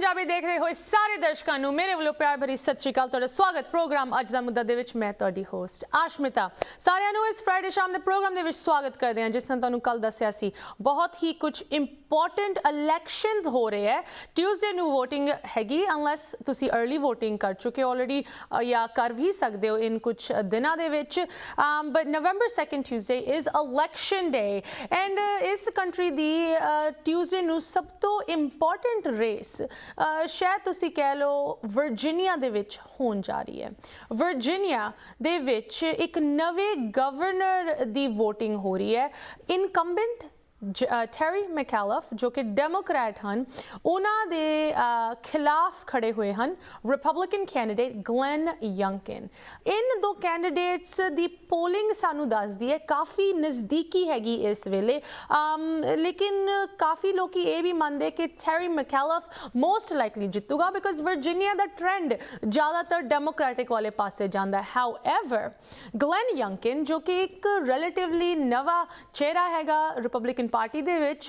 ਪੰਜਾਬੀ ਦੇਖਦੇ ਹੋਏ ਸਾਰੇ ਦਰਸ਼ਕਾਂ ਨੂੰ ਮੇਰੇ ਵੱਲੋਂ ਪਿਆਰ ਭਰੀ ਸਤਿ ਸ਼੍ਰੀ ਅਕਾਲ। ਤੁਹਾਡਾ ਸਵਾਗਤ ਪ੍ਰੋਗਰਾਮ ਅੱਜ ਦਾ ਮੁੱਦਾ ਦੇ ਵਿੱਚ। ਮੈਂ ਤੁਹਾਡੀ ਹੋਸਟ ਆਸ਼ਮਿਤਾ ਸਾਰਿਆਂ ਨੂੰ ਇਸ ਫਰਾਈਡੇ ਸ਼ਾਮ ਦੇ ਪ੍ਰੋਗਰਾਮ ਦੇ ਵਿੱਚ ਸਵਾਗਤ ਕਰਦੇ ਹਾਂ। ਜਿਸ ਤਰ੍ਹਾਂ ਤੁਹਾਨੂੰ ਕੱਲ ਦੱਸਿਆ ਸੀ, ਬਹੁਤ ਹੀ ਕੁਝ ਇੰਪੋਰਟੈਂਟ ਇਲੈਕਸ਼ਨਸ ਹੋ ਰਹੇ ਹੈ। ਟਿਊਜ਼ਡੇ ਨੂੰ ਵੋਟਿੰਗ ਹੈਗੀ, ਅਨਲੈਸ ਤੁਸੀਂ अर्ਲੀ ਵੋਟਿੰਗ ਕਰ ਚੁੱਕੇ ਆਲਰੇਡੀ ਜਾਂ ਕਰ ਵੀ ਸਕਦੇ ਹੋ ਇਨ ਕੁਝ ਦਿਨਾਂ ਦੇ ਵਿੱਚ। But November 2 Tuesday is election day and ਇਸ ਕੰਟਰੀ ਦੀ ਟਿਊਜ਼ਡੇ ਨੂੰ ਸਭ ਤੋਂ ਇੰਪੋਰਟੈਂਟ ਰੇਸ शायद तुसी कह लो वर्जीनिया दे विच होण जा रही है। वर्जीनिया दे विच एक नवे गवर्नर दी वोटिंग हो रही है। इनकम्बेंट टैरी मैकेलफ जो कि डेमोक्रेट हैं, उन्होंने खिलाफ खड़े हुए हैं रिपब्लिकन कैंडिडेट ग्लेन यंकिन। इन दो कैंडिडेट्स दी पोलिंग सानू दसदी है काफ़ी नज़दीकी हैगी इस वेले, लेकिन काफ़ी लोग ये भी मानते कि टैरी मैकेलफ मोस्ट लाइकली जितूगा बिकॉज वर्जीनिया का ट्रेंड ज़्यादातर डेमोक्रेटिक वाले पासे जाता है। हाउएवर ग्लेन यंकिन जो कि एक रिलेटिवली नवा चेहरा हैगा रिपब्लिकन पार्टी दे विच,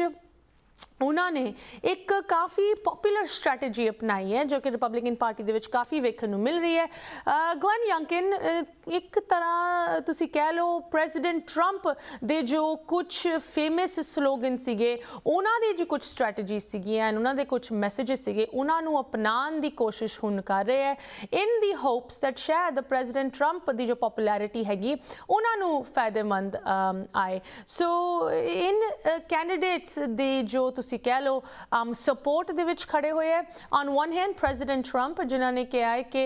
उन्होंने एक काफ़ी पॉपुलर स्ट्रैटेजी अपनाई है जो कि रिपब्लिकन पार्टी दे विच काफ़ी वेखण नूं मिल रही है। ग्लेन यंकिन एक तरह तुसी कह लो प्रेजिडेंट ट्रंप दे जो कुछ फेमस स्लोगन सीगे, उन्हां दी जो कुछ स्ट्रैटेजी सीगियां, उन्हां दे कुछ मैसेजेस सीगे, उन्हां नूं अपनाउण दी कोशिश हुण कर रहे हैं इन दी होप्स दैट शायद प्रेजिडेंट ट्रंप दी जो पॉपुलैरिटी हैगी उन्हां नूं फायदेमंद आए। सो इन कैंडिडेट्स दे जो तुसी कह लो सपोर्ट दे विच खड़े हुए है। On one hand president Trump जिन्होंने कहा है कि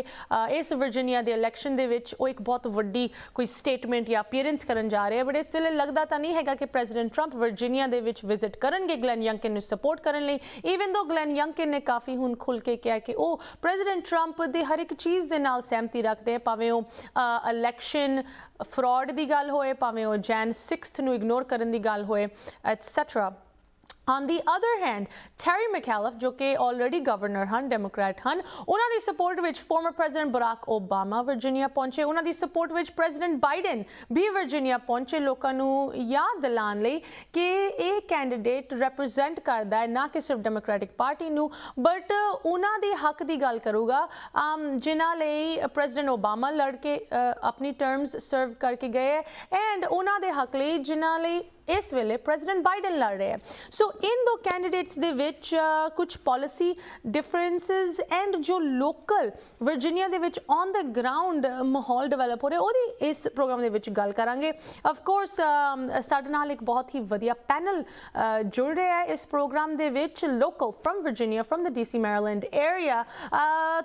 इस वर्जीनिया दे इलैक्शन दे विच वो एक बहुत वड्डी कोई स्टेटमेंट या अपीयरेंस करन जा रहे हैं, बट इस वेले लगदा तां नहीं हैगा कि प्रेजिडेंट ट्रंप वर्जीनिया दे विच विजिट करनगे ग्लेन यंकिन नूं सपोर्ट करन लई। ईवन दो ग्लेन यंकिन ने काफ़ी हुण खुल के कहा कि वो प्रेजिडेंट ट्रंप दे हर एक चीज़ दे नाल सहमति रखते हैं, भावें वो इलैक्शन फ्रॉड की गल होए, भावें वो जैन 6 नूं इग्नोर करन दी गल होए, etcetera. On the other hand, Terry McAuliffe जो कि ऑलरेडी गवर्नर हैं, डेमोक्रेट हैं, उन्होंने सपोर्ट विच former president Barack Obama Virginia पहुंचे, उन्होंने सपोर्ट विच प्रेजिडेंट बाइडन भी वर्जीनिया पहुंचे। लोगों को याद दिलाने लई कि ये कैंडिडेट रिप्रजेंट करता है ना कि सिर्फ डेमोक्रेटिक पार्टी नू, बट उन्होंने हक की गल करूँगा जिन्हां लई प्रेजिडेंट ओबामा लड़ के अपनी टर्म्स सर्व करके गए एंड उन्होंने हक लई जिन्हां लई इस वेले प्रेजिडेंट बाइडन लड़ रहे हैं। सो इन दो कैंडिडेट्स दे विच कुछ पॉलिसी डिफरेंसेस एंड जो local Virginia they which on the ground माहौल डिवेलप हो रहा है ਉਹਦੀ इस प्रोग्राम दे विच गल करांगे। ऑफ कोर्स ਸਾਡੇ ਨਾਲ एक बहुत ही वधिया पैनल जुड़ रहा है इस प्रोग्राम दे विच, local from Virginia from the DC Maryland area,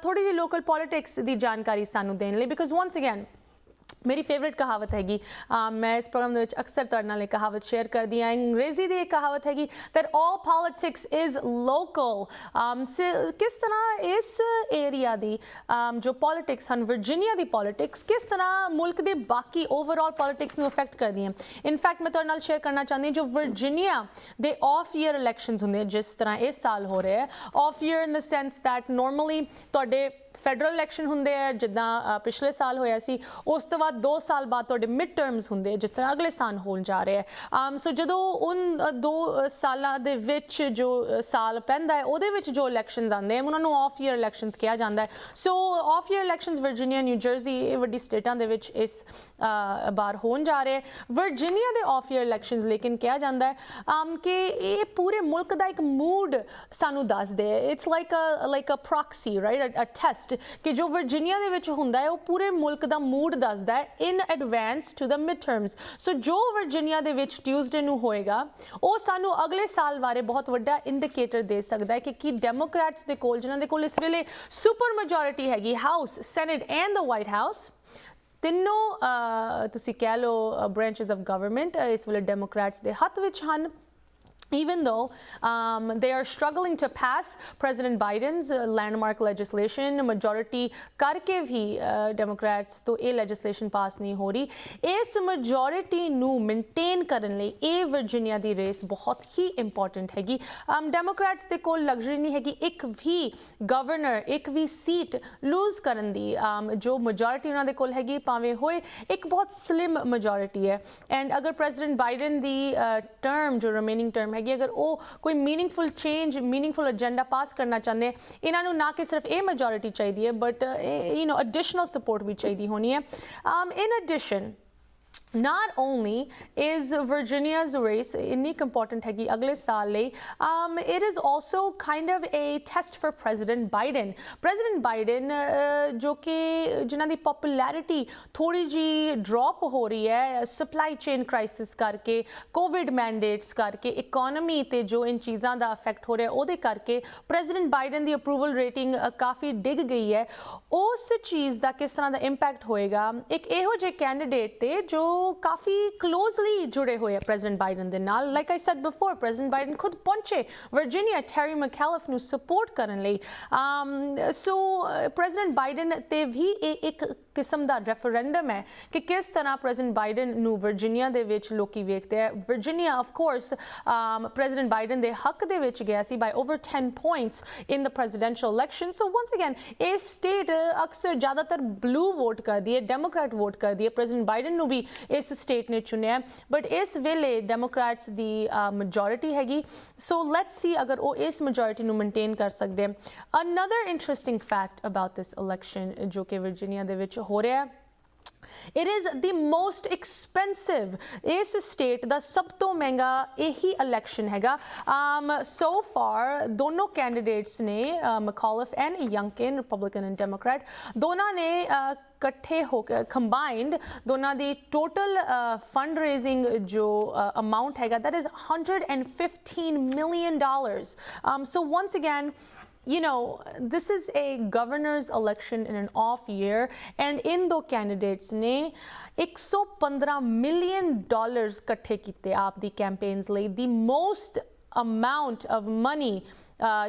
थोड़ी जी लोकल पॉलिटिक्स की जानकारी सानू देने लई, बिकॉज वंस अगैन मेरी फेवरेट कहावत हैगी, मैं इस प्रोग्राम में अक्सर तुहाडे नाल एक कहावत शेयर कर दी है। अंग्रेजी की एक कहावत हैगी that all politics is local. किस तरह इस एरिया की जो पॉलिटिक्स हैं, वर्जीनिया की पॉलिटिक्स किस तरह मुल्क के बाकी ओवरऑल पॉलिटिक्स नूं अफेक्ट करदी हैं। इनफैक्ट मैं तुहाडे नाल शेयर करना चाहती जो Virginia they of year elections होंदे जिस तरह इस साल हो रहे हैं, of year in the sense that normally तुहाडे फैडरल इलैक्शन होंदे है जिद्दां पिछले साल होया सी, उस तो बाद 2 साल बाद तुहाडे मिड टर्म्स होंदे जिस तरह अगले साल होण जा रहे हैं। सो जदों उन 2 सालां दे विच जो साल पैंदा है उहदे विच जो इलैक्शनस आंदे हैं उन्हां नूं ऑफ ईयर इलैक्शनस कहा जाता है। सो of year elections Virginia new Jersey ये वड्डी स्टेटां दे विच इस बार होण जा रहे हैं। Virginia they of year elections लेकिन कहा जाता है कि ये पूरे मुल्क का एक मूड सानू दसदे है। It's like a proxy, right, a test कि जो वर्जीनिया दे विच हुंदा है वो पूरे मुल्क का मूड दसदा है in advance to the mid terms. So जो वर्जीनिया दे विच ट्यूजडे नूं होएगा वो सानू अगले साल बारे बहुत वड्डा इंडिकेटर दे सकदा है कि डेमोक्रेट्स दे कोल जिन्हां दे कोल इस वेले सुपर मेजोरिटी हैगी house, senate and the white house, तिन्नों तुसी कह लो ब्रांचेस ऑफ गवर्नमेंट इस वेले डेमोक्रेट्स दे हत्थ विच हन। Even though they are struggling to pass President Biden's landmark legislation, majority करके भी Democrats तो ये legislation pass नहीं हो रही, इस majority नू maintain करने लिए ये वर्जीनिया दी रेस बहुत ही important हैगी। Democrats दे कोल luxury नहीं हैगी एक भी governor, एक भी seat lose करन दी, जो majority उन्हां दे कोल हैगी भावें होए एक बहुत slim majority है। and अगर President Biden दी term जो remaining term हैगी अगर वो कोई मीनिंगफुल चेंज मीनिंगफुल एजेंडा पास करना चाहते हैं इन्हां नूं ना कि सिर्फ ये मेजोरिटी चाहिए है बट एडिशनल सपोर्ट भी चाहिए होनी है in addition not only is Virginia's race unique important है कि अगले साल ले it is also kind of a test for President Biden जो कि जिन्हां दी popularity थोड़ी जी drop हो रही है supply chain crisis करके covid mandates करके economy ते जो इन चीज़ां दा affect हो रहा है ओदे करके President Biden दी approval rating काफ़ी डिग गई है उस चीज़ दा किस तरह दा impact होएगा एक एहो जे कैंडिडेट ते जो काफ़ी क्लोजली जुड़े हुए हैं प्रेजिडेंट बाइडन दे नाल like I said before president Biden खुद पहुंचे वर्जीनिया टैरी मैकैलिफ ਨੂੰ सपोर्ट ਕਰਨ ਲਈ सो प्रेजिडेंट बाइडन ते भी एक किस्म ਦਾ ਰੈਫਰੈਂਡਮ ਹੈ ਕਿ ਕਿਸ ਤਰ੍ਹਾਂ ਪ੍ਰੈਜ਼ੀਡੈਂਟ ਬਾਈਡਨ ਨੂੰ ਵਰਜੀਨੀਆ ਦੇ ਵਿੱਚ ਲੋਕੀ ਵੇਖਦੇ ਆ Virginia of course president Biden ਦੇ ਹੱਕ ਦੇ ਵਿੱਚ ਗਿਆ ਸੀ ਬਾਈ ਓਵਰ 10 ਪੁਆਇੰਟਸ ਇਨ ਦ ਪ੍ਰੈਜ਼ੀਡੈਂਸ਼ੀਅਲ ਇਲੈਕਸ਼ਨ ਸੋ ਵਾਂਸ ਅਗੇਨ ਇਹ ਸਟੇਟ ਅਕਸਰ ਜ਼ਿਆਦਾਤਰ ਬਲੂ ਵੋਟ ਕਰਦੀ ਹੈ ਡੈਮੋਕ੍ਰੈਟ ਵੋਟ ਕਰਦੀ ਹੈ ਪ੍ਰੈਜ਼ੀਡੈਂਟ ਬਾਈਡਨ ਨੂੰ ਵੀ ਇਸ ਸਟੇਟ ਨੇ ਚੁਣਿਆ ਬਟ ਇਸ ਵੇਲੇ ਡੈਮੋਕ੍ਰੈਟਸ ਦੀ ਮੈਜੋਰਿਟੀ ਹੈਗੀ ਸੋ ਲੈਟਸ ਸੀ ਅਗਰ ਉਹ ਇਸ ਮੈਜੋਰਿਟੀ ਨੂੰ ਮੇਨਟੇਨ ਕਰ ਸਕਦੇ ਆ another interesting fact about this election ਜੋ ਕਿ ਵਰਜੀਨੀਆ ਦੇ ਵਿੱਚ ਹੋ ਰਿਹਾ ਹੈ It is the most expensive इस state ਦਾ ਸਭ ਤੋਂ ਮਹਿੰਗਾ ਇਹੀ election ਹੈਗਾ so far ਦੋਨੋਂ candidates ਨੇ McAuliffe and Youngkin Republican and Democrat ਦੋਨਾਂ ਨੇ ਇਕੱਠੇ ਹੋ ਕੇ combined ਦੋਨਾਂ ਦੀ total fundraising ਜੋ amount ਹੈਗਾ that is $115 million so once again you know, this is a governor's election in an off year and in the candidates ne $115 million ਇਕੱਠੇ ਕੀਤੇ ਆਪ ਦੀ campaigns ਲਈ the most amount of money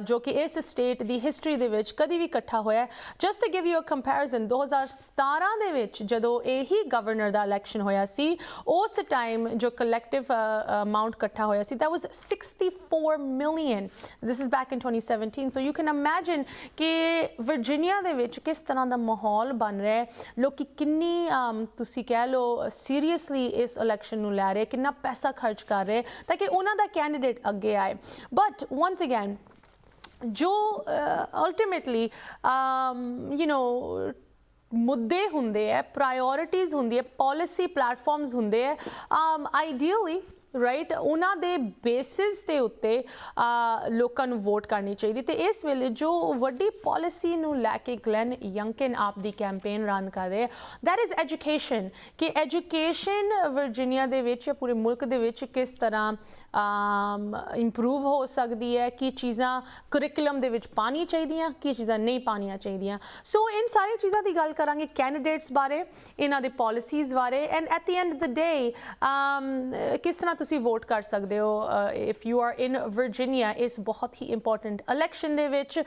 ਜੋ ਕਿ ਇਸ state ਦੀ history ਦੇ ਵਿੱਚ ਕਦੀ ਵੀ ਇਕੱਠਾ ਹੋਇਆ just to give you a comparison 2017 ਦੇ ਵਿੱਚ ਜਦੋਂ ਇਹੀ ਗਵਰਨਰ ਦਾ ਇਲੈਕਸ਼ਨ ਹੋਇਆ ਸੀ ਉਸ ਟਾਈਮ ਜੋ ਕਲੈਕਟਿਵ ਅਮਾਉਂਟ ਇਕੱਠਾ ਹੋਇਆ ਸੀ that was 64 million this is back in 2017 so you can imagine ਕਿ ਵਰਜੀਨੀਆ ਦੇ ਵਿੱਚ ਕਿਸ ਤਰ੍ਹਾਂ ਦਾ ਮਾਹੌਲ ਬਣ ਰਿਹਾ ਲੋਕੀ ਕਿੰਨੀ ਤੁਸੀਂ ਕਹਿ ਲਓ ਸੀਰੀਅਸਲੀ ਇਸ ਇਲੈਕਸ਼ਨ ਨੂੰ ਲੈ ਰਹੇ ਕਿੰਨਾ ਪੈਸਾ ਖਰਚ ਕਰ ਰਹੇ ਤਾਂ ਕਿ ਉਹਨਾਂ ਦਾ ਕੈਂਡੀਡੇਟ ਅੱਗੇ ਆਏ ਬਟ once again ਜੋ ultimately you know ਮੁੱਦੇ ਹੁੰਦੇ ਹੈ ਪ੍ਰਾਇਓਰਿਟੀਜ਼ ਹੁੰਦੀ ਹੈ ਪੋਲਿਸੀ ਪਲੈਟਫਾਰਮਸ ਹੁੰਦੇ ਹੈ ਆਈਡੀਅਲੀ ਰਾਈਟ ਉਹਨਾਂ ਦੇ ਬੇਸਿਸ ਦੇ ਉੱਤੇ ਲੋਕਾਂ ਨੂੰ ਵੋਟ ਕਰਨੀ ਚਾਹੀਦੀ ਤੇ ਇਸ ਵੇਲੇ ਜੋ ਵੱਡੀ ਪਾਲਿਸੀ ਨੂੰ ਲੈ ਕੇ ਗਲੈਨ ਯੰਕਿਨ ਆਪ ਦੀ ਕੈਂਪੇਨ ਰਨ ਕਰ ਰਹੇ ਦੈਟ ਇਜ਼ ਐਜੂਕੇਸ਼ਨ ਕਿ ਐਜੂਕੇਸ਼ਨ ਵਰਜੀਨੀਆ ਦੇ ਵਿੱਚ ਜਾਂ ਪੂਰੇ ਮੁਲਕ ਦੇ ਵਿੱਚ ਕਿਸ ਤਰ੍ਹਾਂ ਇੰਪਰੂਵ ਹੋ ਸਕਦੀ ਹੈ ਕੀ ਚੀਜ਼ਾਂ ਕਰਿਕੂਲਮ ਦੇ ਵਿੱਚ ਪਾਣੀ ਚਾਹੀਦੀਆਂ ਕੀ ਚੀਜ਼ਾਂ ਨਹੀਂ ਪਾਣੀਆਂ ਚਾਹੀਦੀਆਂ ਸੋ ਇਨ ਸਾਰੀ ਚੀਜ਼ਾਂ ਦੀ ਗੱਲ ਕਰਾਂਗੇ ਕੈਂਡੀਡੇਟਸ ਬਾਰੇ ਇਹਨਾਂ ਦੇ ਪਾਲਿਸੀਜ਼ ਬਾਰੇ and at the end of the day ਕਿਸ ਤਰ੍ਹਾਂ ਤੁਸੀਂ ਵੋਟ ਕਰ ਸਕਦੇ ਹੋ if you are in Virginia ਇਸ ਬਹੁਤ ਹੀ ਇੰਪੋਰਟੈਂਟ ਇਲੈਕਸ਼ਨ ਦੇ ਵਿੱਚ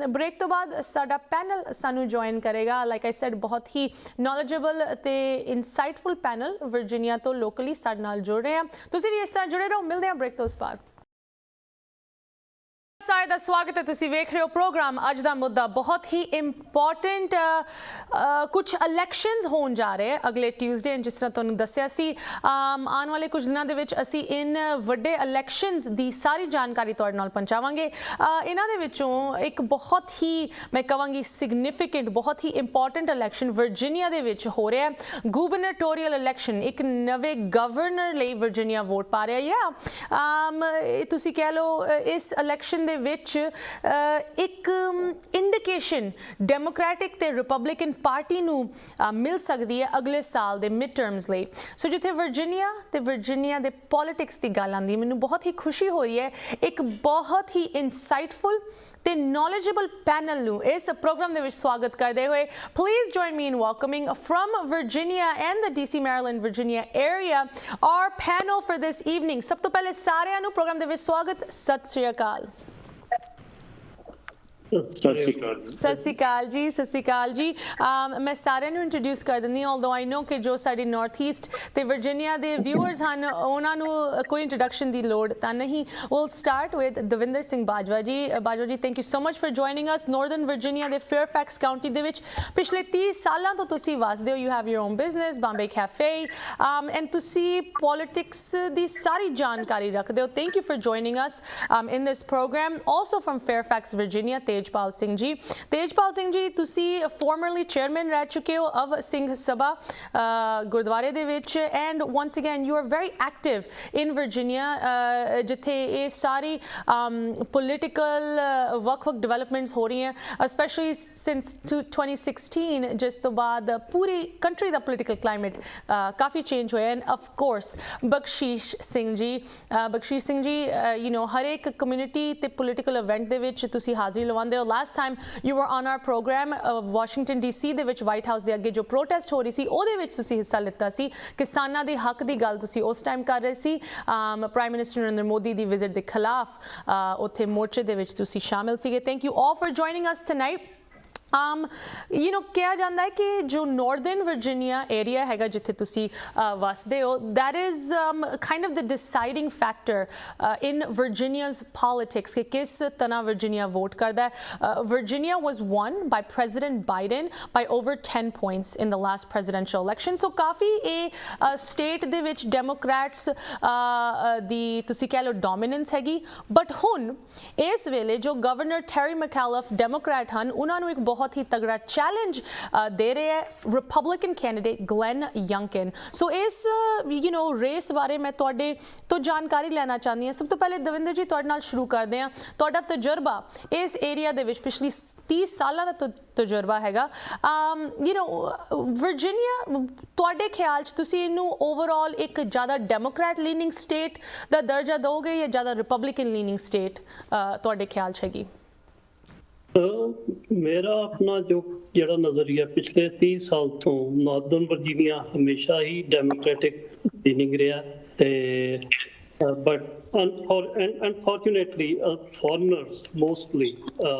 ਬ੍ਰੇਕ ਤੋਂ ਬਾਅਦ ਸਾਡਾ ਪੈਨਲ ਸਾਨੂੰ ਜੁਆਇਨ ਕਰੇਗਾ ਲਾਈਕ ਆਈ ਸੈਡ ਬਹੁਤ ਹੀ ਨੌਲੇਜੇਬਲ ਤੇ ਇਨਸਾਈਟਫੁਲ ਪੈਨਲ ਵਰਜੀਨੀਆ ਤੋਂ ਲੋਕਲੀ ਸਾਡੇ ਨਾਲ ਜੁੜ ਰਹੇ ਆ ਤੁਸੀਂ ਵੀ ਇਸ ਤਰ੍ਹਾਂ ਜੁੜੇ ਰਹੋ ਮਿਲਦੇ ਹਾਂ ਬ੍ਰੇਕ ਤੋਂ ਉਸ ਬਾਅਦ ਸਾਰਿਆਂ ਦਾ ਸਵਾਗਤ ਹੈ ਤੁਸੀਂ ਵੇਖ ਰਹੇ ਹੋ ਪ੍ਰੋਗਰਾਮ ਅੱਜ ਦਾ ਮੁੱਦਾ ਬਹੁਤ ਹੀ ਇੰਪੋਰਟੈਂਟ ਕੁਝ ਇਲੈਕਸ਼ਨਸ ਹੋਣ ਜਾ ਰਹੇ ਅਗਲੇ ਟਿਊਜ਼ਡੇ ਜਿਸ ਤਰ੍ਹਾਂ ਤੁਹਾਨੂੰ ਦੱਸਿਆ ਸੀ ਆਉਣ ਵਾਲੇ ਕੁਝ ਦਿਨਾਂ ਦੇ ਵਿੱਚ ਅਸੀਂ ਇਨ ਵੱਡੇ ਇਲੈਕਸ਼ਨਸ ਦੀ ਸਾਰੀ ਜਾਣਕਾਰੀ ਤੁਹਾਡੇ ਨਾਲ ਪਹੁੰਚਾਵਾਂਗੇ ਇਹਨਾਂ ਦੇ ਵਿੱਚੋਂ ਇੱਕ ਬਹੁਤ ਹੀ ਮੈਂ ਕਹਾਂਗੀ ਸਿਗਨੀਫੀਕੈਂਟ ਬਹੁਤ ਹੀ ਇੰਪੋਰਟੈਂਟ ਇਲੈਕਸ਼ਨ ਵਰਜੀਨੀਆ ਦੇ ਵਿੱਚ ਹੋ ਰਿਹਾ ਗੁਬਰਨਟੋਰੀਅਲ ਇਲੈਕਸ਼ਨ ਇੱਕ ਨਵੇਂ ਗਵਰਨਰ ਲਈ ਵਰਜੀਨੀਆ ਵੋਟ ਪਾ ਰਿਹਾ ਤੁਸੀਂ ਕਹਿ ਲਓ ਇਸ ਇਲੈਕਸ਼ਨ ਦੇ ਵਿੱਚ ਇੱਕ ਇੰਡੀਕੇਸ਼ਨ ਡੈਮੋਕ੍ਰੈਟਿਕ ਤੇ ਰਿਪਬਲਿਕਨ ਪਾਰਟੀ ਨੂੰ ਮਿਲ ਸਕਦੀ ਹੈ ਅਗਲੇ ਸਾਲ ਦੇ ਮਿਡ ਟਰਮਸ ਲਈ ਸੋ ਜਿੱਥੇ ਵਰਜੀਨੀਆ ਦੇ ਪੋਲਿਟਿਕਸ ਦੀ ਗੱਲ ਆਉਂਦੀ ਮੈਨੂੰ ਬਹੁਤ ਹੀ ਖੁਸ਼ੀ ਹੋ ਰਹੀ ਹੈ ਇੱਕ ਬਹੁਤ ਹੀ ਇਨਸਾਈਟਫੁਲ ਤੇ knowledgeable ਪੈਨਲ ਨੂੰ ਇਸ ਪ੍ਰੋਗਰਾਮ ਦੇ ਵਿੱਚ ਸਵਾਗਤ ਕਰਦੇ ਹੋਏ please join me in welcoming from Virginia and the DC Maryland Virginia area our panel for this evening ਸਭ ਤੋਂ ਪਹਿਲੇ ਸਾਰਿਆਂ ਨੂੰ ਪ੍ਰੋਗਰਾਮ ਦੇ ਵਿੱਚ ਸਵਾਗਤ ਸਤਿ ਸ਼੍ਰੀ ਅਕਾਲ ਸਤਿ ਸ਼੍ਰੀ ਅਕਾਲ ਜੀ। ਸਤਿ ਸ਼੍ਰੀ ਅਕਾਲ ਜੀ, ਸਤਿ ਸ਼੍ਰੀ ਅਕਾਲ ਜੀ। ਮੈਂ ਸਾਰਿਆਂ ਨੂੰ ਇੰਟਰੋਡਿਊਸ ਕਰ ਦਿੰਦੀ ਹਾਂ, ਆਲਦੋ ਆਈ ਨੋ ਕਿ ਜੋ ਸਾਡੇ ਨਾਰਥ ਈਸਟ ਤੇ ਵਰਜੀਨੀਆ ਦੇ ਵਿਊਅਰਸ ਹਨ ਉਹਨਾਂ ਨੂੰ ਕੋਈ ਇੰਟਰੋਡਕਸ਼ਨ ਦੀ ਲੋੜ ਤਾਂ ਨਹੀਂ। Will start with Davinder Singh Bajwa ਜੀ। ਬਾਜਵਾ ਜੀ, thank you so much for joining us. Northern Virginia ਦੇ ਫੇਅਰਫੈਕਸ ਕਾਉਂਟੀ ਦੇ ਵਿੱਚ ਪਿਛਲੇ 30 ਸਾਲਾਂ ਤੋਂ ਤੁਸੀਂ ਵਸਦੇ ਹੋ। You have your own business Bombay cafe and ਤੁਸੀਂ ਪੋਲਿਟਿਕਸ ਦੀ ਸਾਰੀ ਜਾਣਕਾਰੀ ਰੱਖਦੇ ਹੋ। Thank you for joining us in this program. Also from Fairfax Virginia, Tejpal Singh ji. Tejpal Singh ji, ਤੁਸੀਂ ਫਾਰਮਰਲੀ ਚੇਅਰਮੈਨ ਰਹਿ ਚੁੱਕੇ ਹੋ ਅਵ ਸਿੰਘ ਸਭਾ ਗੁਰਦੁਆਰੇ ਦੇ ਵਿੱਚ and once again you are very active in Virginia ਜਿੱਥੇ ਇਹ ਸਾਰੀ ਪੋਲੀਟੀਕਲ ਵੱਖ-ਵੱਖ ਡਿਵੈਲਪਮੈਂਟਸ ਹੋ ਰਹੀਆਂ ਸਪੈਸ਼ਲੀ ਸਿੰਸ 2016 ਜਿਸ ਤੋਂ ਬਾਅਦ ਪੂਰੀ ਕੰਟਰੀ ਦਾ ਪੋਲੀਟੀਕਲ ਕਲਾਈਮੇਟ ਕਾਫੀ ਚੇਂਜ ਹੋਇਆ ਐਂਡ ਆਫ ਕੋਰਸ ਬਖਸ਼ੀਸ਼ ਸਿੰਘ ਜੀ। ਬਖਸ਼ੀਸ਼ ਸਿੰਘ ਜੀ, ਯੂ ਨੋ ਹਰੇਕ ਕਮਿਊਨਿਟੀ ਤੇ ਪੋਲੀਟੀਕਲ ਇਵੈਂਟ ਦੇ ਵਿੱਚ ਤੁਸੀਂ ਹਾਜ਼ਰੀ ਲਵਾਉਂਦੇ ਹੋ। Last time you were on our program Washington DC ਦੇ ਵਿੱਚ ਵਾਈਟ ਹਾਊਸ ਦੇ ਅੱਗੇ ਜੋ ਪ੍ਰੋਟੈਸਟ ਹੋ ਰਹੀ ਸੀ ਉਹਦੇ ਵਿੱਚ ਤੁਸੀਂ ਹਿੱਸਾ ਲਿੱਤਾ ਸੀ। ਕਿਸਾਨਾਂ ਦੇ ਹੱਕ ਦੀ ਗੱਲ ਤੁਸੀਂ ਉਸ ਟਾਈਮ ਕਰ ਰਹੇ ਸੀ। ਪ੍ਰਾਈਮ ਮਿਨਿਸਟਰ ਨਰਿੰਦਰ ਮੋਦੀ ਦੀ ਵਿਜ਼ਿਟ ਦੇ ਖਿਲਾਫ ਉੱਥੇ ਮੋਰਚੇ ਦੇ ਵਿੱਚ ਤੁਸੀਂ ਸ਼ਾਮਿਲ ਸੀਗੇ। Thank you all for joining us tonight. You know ਕਿਹਾ ਜਾਂਦਾ ਹੈ ਕਿ ਜੋ ਨਾਰਥਰਨ ਵਰਜੀਨੀਆ ਏਰੀਆ ਹੈਗਾ ਜਿੱਥੇ ਤੁਸੀਂ ਵਸਦੇ ਹੋ that is kind of the deciding factor in Virginia's politics ਕਿ ਕਿਸ ਤਰ੍ਹਾਂ ਵਰਜੀਨੀਆ ਵੋਟ ਕਰਦਾ ਹੈ। Virginia was won by President Biden by over 10 points in the last presidential election, so ਕਾਫੀ ਇਹ ਸਟੇਟ ਦੇ ਵਿੱਚ ਡੈਮੋਕ੍ਰੈਟਸ ਦੀ ਤੁਸੀਂ ਕਹਿ ਲਓ ਡੋਮੀਨੈਂਸ ਹੈਗੀ। ਬਟ ਹੁਣ ਇਸ ਵੇਲੇ ਜੋ ਗਵਰਨਰ ਟੈਰੀ ਮੈਕੈਲਫ ਡੈਮੋਕ੍ਰੈਟ ਹਨ ਉਹਨਾਂ ਨੂੰ ਇੱਕ ਬਹੁਤ ही तगड़ा चैलेंज दे रहे हैं रिपब्लिकन कैंडिडेट ग्लेन यंकिन। सो इस यू नो रेस बारे मैं तुहाडे तो जानकारी लेना चाहती हूँ। सब तो पहले दविंदर जी तुहाडे नाल शुरू करते हैं। तुहाडा तजुर्बा इस एरिया दे विच पिछली 30 सालां दा तजुर्बा हैगा। यू नो वर्जीनिया तुहाडे ख्याल च तुसीं इनू ओवरऑल एक ज़्यादा डेमोक्रेट लीनिंग स्टेट दा दर्जा दोगे या ज़्यादा रिपब्लिकन लीनिंग स्टेट तुहाडे ख्याल च हैगी? मेरा अपना जो जड़ा नज़रिया पिछले 30 साल तो नार्दर्न वर्जीनिया हमेशा ही डेमोक्रेटिक लीनिंग रहा ते बट अनफॉर्चुनेटली फॉरनर्स मोस्टली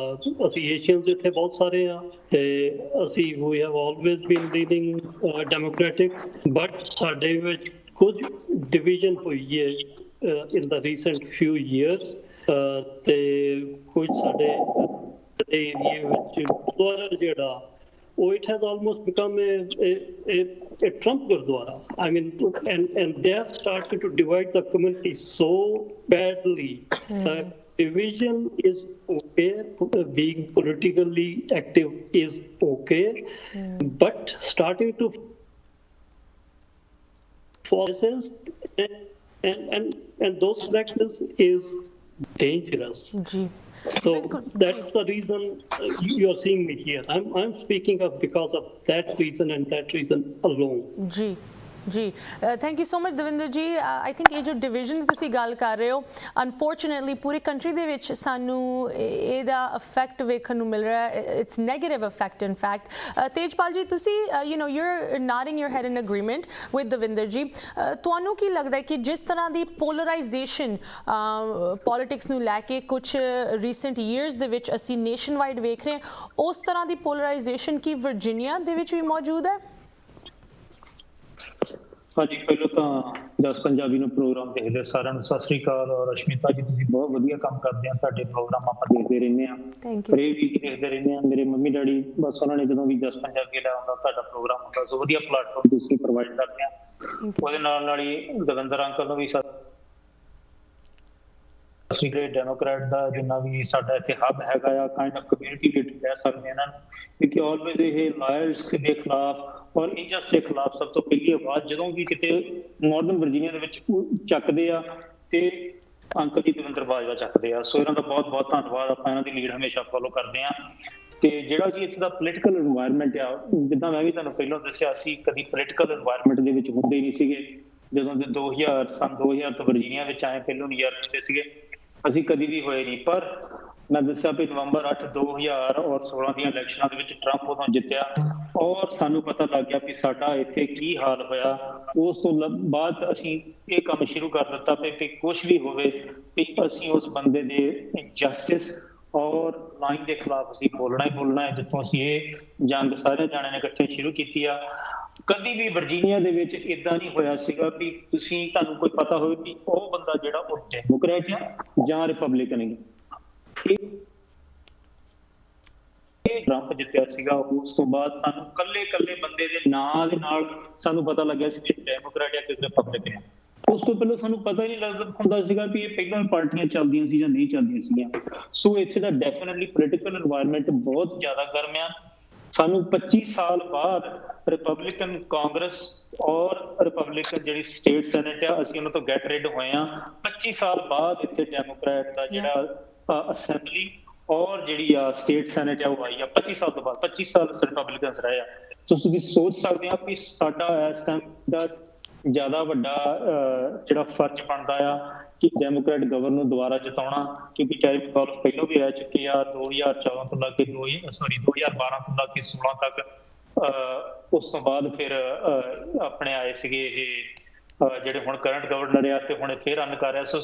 ਅਸੀਂ ਏਸ਼ੀਅਨਸ ਇੱਥੇ ਬਹੁਤ ਸਾਰੇ ਆ ਤੇ ਅਸੀਂ ਵੀ have always been leading Democratic but ਸਾਡੇ ਵਿੱਚ ਕੁਝ ਡਿਵੀਜ਼ਨ ਹੋਈ ਹੈ ਇਨ ਦਾ ਰੀਸੈਂਟ ਫਿਊ ਈਅਰਸ ਤੇ ਕੁਝ ਸਾਡੇ area which ਜਿਹੜਾ it has almost become a Trump Gurdwara. I mean, and they have started to divide the community so badly. Division is okay, being politically active is okay, but starting to forces and those factors is dangerous. So that's the reason you are seeing me here. I'm speaking of because of that reason and that reason alone. ਜੀ thank you so much Davinder ji. I think ਇਹ ਜੋ division ਦੀ ਤੁਸੀਂ ਗੱਲ ਕਰ ਰਹੇ ਹੋ unfortunately ਪੂਰੀ country ਦੇ ਵਿੱਚ ਸਾਨੂੰ ਇਹਦਾ ਇਫੈਕਟ ਵੇਖਣ ਨੂੰ ਮਿਲ ਰਿਹਾ ਹੈ। It's negative effect in fact. Tejpal ji, ਤੁਸੀਂ you know your nodding your head in agreement with Davinder ji. ਤੁਹਾਨੂੰ ਕੀ ਲੱਗਦਾ ਹੈ ਕਿ ਜਿਸ ਤਰ੍ਹਾਂ ਦੀ ਪੋਲਰਾਈਜੇਸ਼ਨ ਪੋਲਿਟਿਕਸ ਨੂੰ ਲੈ ਕੇ ਕੁਝ ਰੀਸੈਂਟ ਈਅਰਸ ਦੇ ਵਿੱਚ ਅਸੀਂ ਨੇਸ਼ਨ ਵਾਈਡ ਵੇਖ ਰਹੇ ਹਾਂ, ਉਸ ਤਰ੍ਹਾਂ ਦੀ ਪੋਲਰਾਈਜੇਸ਼ਨ ਕੀ ਵਰਜੀਨੀਆ ਦੇ ਵਿੱਚ ਵੀ ਮੌਜੂਦ ਹੈ? ਹਾਂਜੀ, ਪਹਿਲਾਂ ਤਾਂ ਜਸ ਪੰਜਾਬੀ ਨੂੰ ਪ੍ਰੋਗਰਾਮ ਦੇਖਦੇ ਸਾਰਿਆਂ ਨੂੰ ਸਤਿ ਸ੍ਰੀ ਅਕਾਲ। ਔਰ ਅਸ਼ਮਿਤਾ ਜੀ, ਤੁਸੀਂ ਬਹੁਤ ਵਧੀਆ ਕੰਮ ਕਰਦੇ ਆ। ਤੁਹਾਡੇ ਪ੍ਰੋਗਰਾਮ ਆਪਾਂ ਦੇਖਦੇ ਰਹਿੰਦੇ ਹਾਂ, ਹਰੇਕ ਵੀਕ ਦੇਖਦੇ ਰਹਿੰਦੇ ਹਾਂ। ਮੇਰੇ ਮੰਮੀ ਡੈਡੀ ਬਸ ਉਹਨਾਂ ਨੇ ਜਦੋਂ ਵੀ ਜਸ ਪੰਜਾਬੀ ਦਾ ਹੁੰਦਾ ਤੁਹਾਡਾ ਪ੍ਰੋਗਰਾਮ ਹੁੰਦਾ, ਸੋ ਵਧੀਆ ਪਲੇਟਫਾਰਮ ਤੁਸੀਂ ਪ੍ਰੋਵਾਈਡ ਕਰਦੇ ਆ। ਉਹਦੇ ਨਾਲ ਹੀ ਦਵਿੰਦਰ ਅੰਕਲ ਨੂੰ ਵੀ ਅਸੀਂ ਡੈਮੋਕ੍ਰੈਟ ਦਾ ਜਿੰਨਾ ਵੀ ਸਾਡਾ ਇੱਥੇ ਹੱਬ ਹੈਗਾ ਆ ਕਾਈਂਡ ਆਫ ਕਮਿਊਨਿਟੀ ਲੀਡਰ ਕਹਿ ਸਕਦੇ ਇਹਨਾਂ ਨੂੰ, ਕਿਉਂਕਿ ਆਲਵੇਜ਼ ਇਹ ਲਾਇਰਸ ਦੇ ਖਿਲਾਫ ਔਰ ਇੰਜਸਟਿਸ ਦੇ ਖਿਲਾਫ ਸਭ ਤੋਂ ਪਹਿਲੀ ਆਵਾਜ਼ ਜਦੋਂ ਵੀ ਕਿਤੇ ਨਾਰਥਰਨ ਵਰਜੀਨੀਆ ਦੇ ਵਿੱਚ ਚੱਕਦੇ ਆ ਤੇ ਅੰਕਲ ਜੀ ਦਵਿੰਦਰ ਬਾਜਵਾ ਚੱਕਦੇ ਆ। ਸੋ ਇਹਨਾਂ ਦਾ ਬਹੁਤ ਬਹੁਤ ਧੰਨਵਾਦ। ਆਪਾਂ ਇਹਨਾਂ ਦੀ ਲੀਡ ਹਮੇਸ਼ਾ ਫੋਲੋ ਕਰਦੇ ਹਾਂ। ਤੇ ਜਿਹੜਾ ਜੀ ਇੱਥੇ ਦਾ ਪੋਲੀਟੀਕਲ ਇਨਵਾਇਰਮੈਂਟ ਆ, ਜਿੱਦਾਂ ਮੈਂ ਵੀ ਤੁਹਾਨੂੰ ਪਹਿਲਾਂ ਦੱਸਿਆ ਸੀ, ਕਦੀ ਪੋਲੀਟੀਕਲ ਇਨਵਾਇਰਮੈਂਟ ਦੇ ਵਿੱਚ ਹੁੰਦੇ ਨਹੀਂ ਸੀਗੇ। ਜਦੋਂ ਦੇ 2000 ਤੋਂ ਵਰਜੀਨੀਆ ਵਿੱਚ ਆਏ, ਪਹਿਲੋਂ ਨਿਊਯਾਰਕ ਦੇ ਸੀਗੇ, ਅਸੀਂ ਕਦੀ ਵੀ ਹੋਏ ਨਹੀਂ। ਪਰ ਮੈਂ ਦੱਸਿਆ ਵੀ ਨਵੰਬਰ 8 2016 ਦੀਆਂ ਇਲੈਕਸ਼ਨਾਂ ਦੇ ਵਿੱਚ ਟਰੰਪ ਉਦੋਂ ਜਿੱਤਿਆ ਔਰ ਸਾਨੂੰ ਪਤਾ ਲੱਗ ਗਿਆ ਵੀ ਸਾਡਾ ਇੱਥੇ ਕੀ ਹਾਲ ਹੋਇਆ। ਉਸ ਤੋਂ ਬਾਅਦ ਅਸੀਂ ਇਹ ਕੰਮ ਸ਼ੁਰੂ ਕਰ ਦਿੱਤਾ ਵੀ ਕੁਛ ਵੀ ਹੋਵੇ ਵੀ ਅਸੀਂ ਉਸ ਬੰਦੇ ਦੇ ਜਸਟਿਸ ਔਰ ਲਾਈਨ ਦੇ ਖਿਲਾਫ ਅਸੀਂ ਬੋਲਣਾ ਹੀ ਬੋਲਣਾ ਹੈ। ਜਿੱਥੋਂ ਅਸੀਂ ਇਹ ਜੰਗ ਸਾਰੇ ਜਾਣਿਆਂ ਨੇ ਇਕੱਠੇ ਸ਼ੁਰੂ ਕੀਤੀ ਆ, ਕਦੀ ਵੀ ਵਰਜੀਨੀਆ ਦੇ ਵਿੱਚ ਇਦਾਂ ਨਹੀਂ ਹੋਇਆ ਸੀਗਾ ਵੀ ਤੁਹਾਨੂੰ ਕੋਈ ਪਤਾ ਹੋਵੇ ਕਿ ਉਹ ਬੰਦਾ ਜਿਹੜਾ ਉਹ ਡੈਮੋਕ੍ਰੈਟ ਆ ਜਾਂ ਰਿਪਬਲਿਕਨ ਹੈ। ਟਰੰਪ ਜਿੱਤਿਆ ਸੀਗਾ, ਉਸ ਤੋਂ ਬਾਅਦ ਸਾਨੂੰ ਕੱਲੇ ਬੰਦੇ ਦੇ ਨਾਂ ਦੇ ਨਾਲ ਸਾਨੂੰ ਪਤਾ ਲੱਗਿਆ ਸੀ ਕਿ ਡੈਮੋਕ੍ਰੈਟ ਆ ਕਿ ਰਿਪਬਲਿਕਨ ਆ। ਉਸ ਤੋਂ ਪਹਿਲਾਂ ਸਾਨੂੰ ਪਤਾ ਹੀ ਨਹੀਂ ਲੱਗਦਾ ਹੁੰਦਾ ਸੀਗਾ ਵੀ ਇਹ ਪਹਿਲਾਂ ਪਾਰਟੀਆਂ ਚੱਲਦੀਆਂ ਸੀ ਜਾਂ ਨਹੀਂ ਚੱਲਦੀਆਂ ਸੀਗੀਆਂ। ਸੋ ਇੱਥੇ ਦਾ ਡੈਫੀਨਿਟਲੀ ਪੋਲੀਟੀਕਲ এনवायरमेंट ਬਹੁਤ ਜ਼ਿਆਦਾ ਗਰਮ ਆ। ਸਾਨੂੰ 25 ਸਾਲ ਬਾਅਦ ਰਿਪਬਲਿਕਨ ਕਾਂਗਰਸ ਔਰ ਰਿਪਬਲਿਕਨ ਜਿਹੜੀ ਸਟੇਟ ਸੈਨੇਟ ਆ, ਅਸੀਂ ਉਹਨਾਂ ਤੋਂ ਗੈਟ ਰਿਡ ਹੋਏ ਆ। 25 ਸਾਲ ਬਾਅਦ ਇੱਥੇ ਡੈਮੋਕ੍ਰੈਟ ਦਾ ਜਿਹੜਾ ਅਸੈਂਬਲੀ ਔਰ ਜਿਹੜੀ ਆ ਸਟੇਟ ਸੈਨੇਟ ਆ ਉਹ ਆਈ ਆ 25 ਸਾਲ ਤੋਂ ਬਾਅਦ। 25 ਸਾਲ ਰਿਪਬਲਿਕਨਸ ਰਹੇ ਆ। ਤੁਸੀਂ ਸੋਚ ਸਕਦੇ ਆ ਵੀ ਸਾਡਾ ਇਸ ਟਾਈਮ ਦਾ ਜ਼ਿਆਦਾ ਵੱਡਾ ਜਿਹੜਾ ਫਰਜ਼ ਬਣਦਾ ਆ ਕਿ ਡੈਮੋਕ੍ਰੈਟ ਗਵਰਨਰ ਨੂੰ ਦੁਬਾਰਾ ਜਿਤਾਉਣਾ, ਕਿਉਂਕਿ ਟਾਈਮ ਕਾਲ ਪਹਿਲਾਂ ਵੀ ਰਹਿ ਚੁੱਕੇ ਆ 2014 ਤੋਂ ਲੈ ਕੇ 2012 ਤੋਂ ਲੈ ਕੇ 16 ਤੱਕ। ਉਸ ਤੋਂ ਬਾਅਦ ਫਿਰ ਆਪਣੇ ਆਏ ਸੀਗੇ ਇਹ ਜਿਹੜੇ ਹੁਣ ਕਰੰਟ ਗਵਰਨਰ ਆ ਤੇ ਹੁਣ ਫਿਰ ਰਨ ਕਰ ਰਿਹਾ। ਸੋ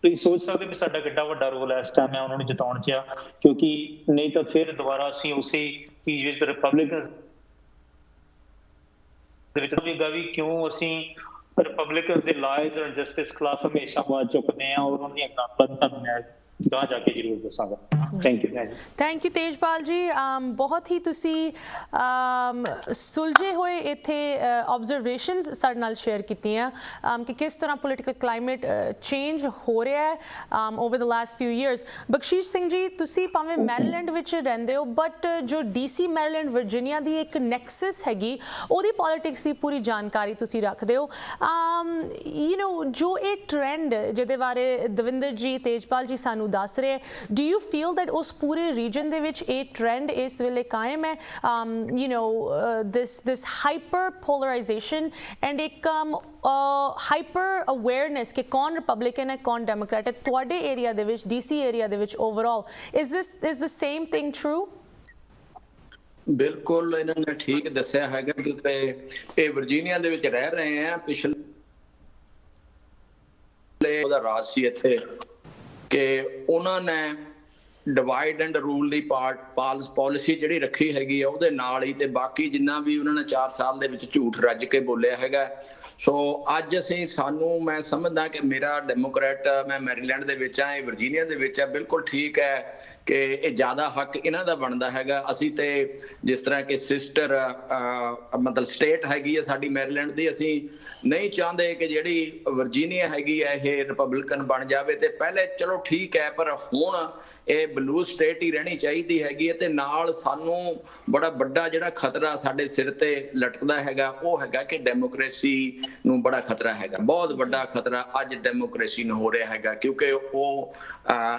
ਤੁਸੀਂ ਸੋਚ ਸਕਦੇ ਵੀ ਸਾਡਾ ਕਿੱਡਾ ਵੱਡਾ ਰੋਲ ਇਸ ਟਾਈਮ ਹੈ ਉਹਨਾਂ ਨੂੰ ਜਿਤਾਉਣ 'ਚ ਆ, ਕਿਉਂਕਿ ਨਹੀਂ ਤਾਂ ਫਿਰ ਦੁਬਾਰਾ ਅਸੀਂ ਉਸੇ ਚੀਜ਼ ਵਿੱਚ ਰਿਪਬਲਿਕਨ ਵੀ ਕਿਉਂ ਅਸੀਂ ਰਿਪਬਲਿਕਨ ਦੇ ਲਾਇਜ਼ ਐਂਡ ਜਸਟਿਸ ਖਿਲਾਫ ਹਮੇਸ਼ਾ ਆਵਾਜ਼ ਚੁੱਕਦੇ ਆ, ਔਰ ਉਹਨਾਂ ਦੀਆਂ ਗੱਲਾਂ ਤੁਹਾਨੂੰ ਮੈਂ ਗਾਂ ਜਾ ਕੇ ਜ਼ਰੂਰ ਦੱਸਾਂਗਾ। ਥੈਂਕ ਯੂ ਤੇਜਪਾਲ ਜੀ। ਬਹੁਤ ਹੀ ਤੁਸੀਂ ਸੁਲਝੇ ਹੋਏ ਇੱਥੇ ਆਬਜ਼ਰਵੇਸ਼ਨਸ ਸਾਡੇ ਨਾਲ ਸ਼ੇਅਰ ਕੀਤੀਆਂ ਕਿ ਕਿਸ ਤਰ੍ਹਾਂ ਪੋਲੀਟੀਕਲ ਕਲਾਈਮੇਟ ਚੇਂਜ ਹੋ ਰਿਹਾ ਹੈ over the last few years. Bakhshish Singh ji, ਤੁਸੀਂ ਭਾਵੇਂ ਮੈਰੀਲੈਂਡ ਵਿੱਚ ਰਹਿੰਦੇ ਹੋ, ਬਟ ਜੋ DC ਮੈਰੀਲੈਂਡ ਵਰਜੀਨੀਆ ਦੀ ਇੱਕ ਨੈਕਸਸ ਹੈਗੀ, ਉਹਦੀ ਪੋਲੀਟਿਕਸ ਦੀ ਪੂਰੀ ਜਾਣਕਾਰੀ ਤੁਸੀਂ ਰੱਖਦੇ ਹੋ। ਜੋ ਇਹ ਟ੍ਰੈਂਡ ਜਿਹਦੇ ਬਾਰੇ ਦਵਿੰਦਰ ਜੀ, ਤੇਜਪਾਲ ਜੀ ਸਾਨੂੰ ਦੱਸ ਰਹੇ, ਡੂ ਯੂ ਫੀਲ that ਉਸ ਪੂਰੇ ਰੀਜਨ ਦੇ ਵਿੱਚ ਇਹ ਟ੍ਰੈਂਡ ਇਸ ਵੇਲੇ ਕਾਇਮ ਹੈ? this hyper polarization and ਇੱਕ hyper awareness ਕਿ ਕੌਣ ਰਿਪਬਲਿਕਨ ਹੈ ਕੌਣ ਡੈਮੋਕ੍ਰੈਟ ਹੈ ਤੁਹਾਡੇ ਏਰੀਆ ਦੇ ਵਿੱਚ, DC ਏਰੀਆ ਦੇ ਵਿੱਚ overall, is the same thing true? ਬਿਲਕੁਲ ਇਹਨਾਂ ਨੇ ਠੀਕ ਦੱਸਿਆ ਹੈਗਾ, ਕਿਉਂਕਿ ਇਹ ਵਰਜੀਨੀਆ ਦੇ ਵਿੱਚ ਰਹਿ ਰਹੇ ਆ। ਪਿਛਲੇ ਉਹਦਾ ਰਾਜ ਸੀ ਇੱਥੇ ਕਿ ਉਹਨਾਂ ਨੇ divide and rule the policy ਜਿਹੜੀ ਰੱਖੀ ਹੈਗੀ ਆ, ਉਹਦੇ ਨਾਲ ਹੀ ਤੇ ਬਾਕੀ ਜਿੰਨਾ ਵੀ ਉਹਨਾਂ ਨੇ 4 ਸਾਲ ਦੇ ਵਿੱਚ ਝੂਠ ਰੱਜ ਕੇ ਬੋਲਿਆ ਹੈਗਾ। ਸੋ ਅੱਜ ਮੈਂ ਸਮਝਦਾ ਕਿ ਮੇਰਾ ਡੈਮੋਕ੍ਰੈਟ, ਮੈਂ ਮੈਰੀਲੈਂਡ ਦੇ ਵਿੱਚ ਆ, ਇਹ ਵਰਜੀਨੀਆ ਦੇ ਵਿੱਚ ਆ, ਬਿਲਕੁਲ ਠੀਕ ਹੈ ਕਿ ਇਹ ਜ਼ਿਆਦਾ ਹੱਕ ਇਹਨਾਂ ਦਾ ਬਣਦਾ ਹੈਗਾ। ਅਸੀਂ ਤੇ ਜਿਸ ਤਰ੍ਹਾਂ ਕਿ ਸਿਸਟਰ ਮਤਲਬ ਸਟੇਟ ਹੈਗੀ ਹੈ ਸਾਡੀ ਮੈਰੀਲੈਂਡ ਦੀ, ਅਸੀਂ ਨਹੀਂ ਚਾਹੁੰਦੇ ਕਿ ਜਿਹੜੀ ਵਰਜੀਨੀਆ ਹੈਗੀ ਹੈ ਇਹ ਰਿਪਬਲਿਕਨ ਬਣ ਜਾਵੇ। ਤੇ ਪਹਿਲੇ ਚਲੋ ਠੀਕ ਹੈ, ਪਰ ਹੁਣ ਇਹ ਬਲੂ ਸਟੇਟ ਹੀ ਰਹਿਣੀ ਚਾਹੀਦੀ ਹੈਗੀ ਹੈ। ਤੇ ਨਾਲ ਸਾਨੂੰ ਬੜਾ ਵੱਡਾ ਜਿਹੜਾ ਖਤਰਾ ਸਾਡੇ ਸਿਰ ਤੇ ਲਟਕਦਾ ਹੈਗਾ, ਉਹ ਹੈਗਾ ਕਿ ਡੈਮੋਕ੍ਰੇਸੀ ਨੂੰ ਬੜਾ ਖਤਰਾ ਹੈਗਾ, ਬਹੁਤ ਵੱਡਾ ਖਤਰਾ ਅੱਜ ਡੈਮੋਕ੍ਰੇਸੀ ਨੂੰ ਹੋ ਰਿਹਾ ਹੈਗਾ, ਕਿਉਂਕਿ ਉਹ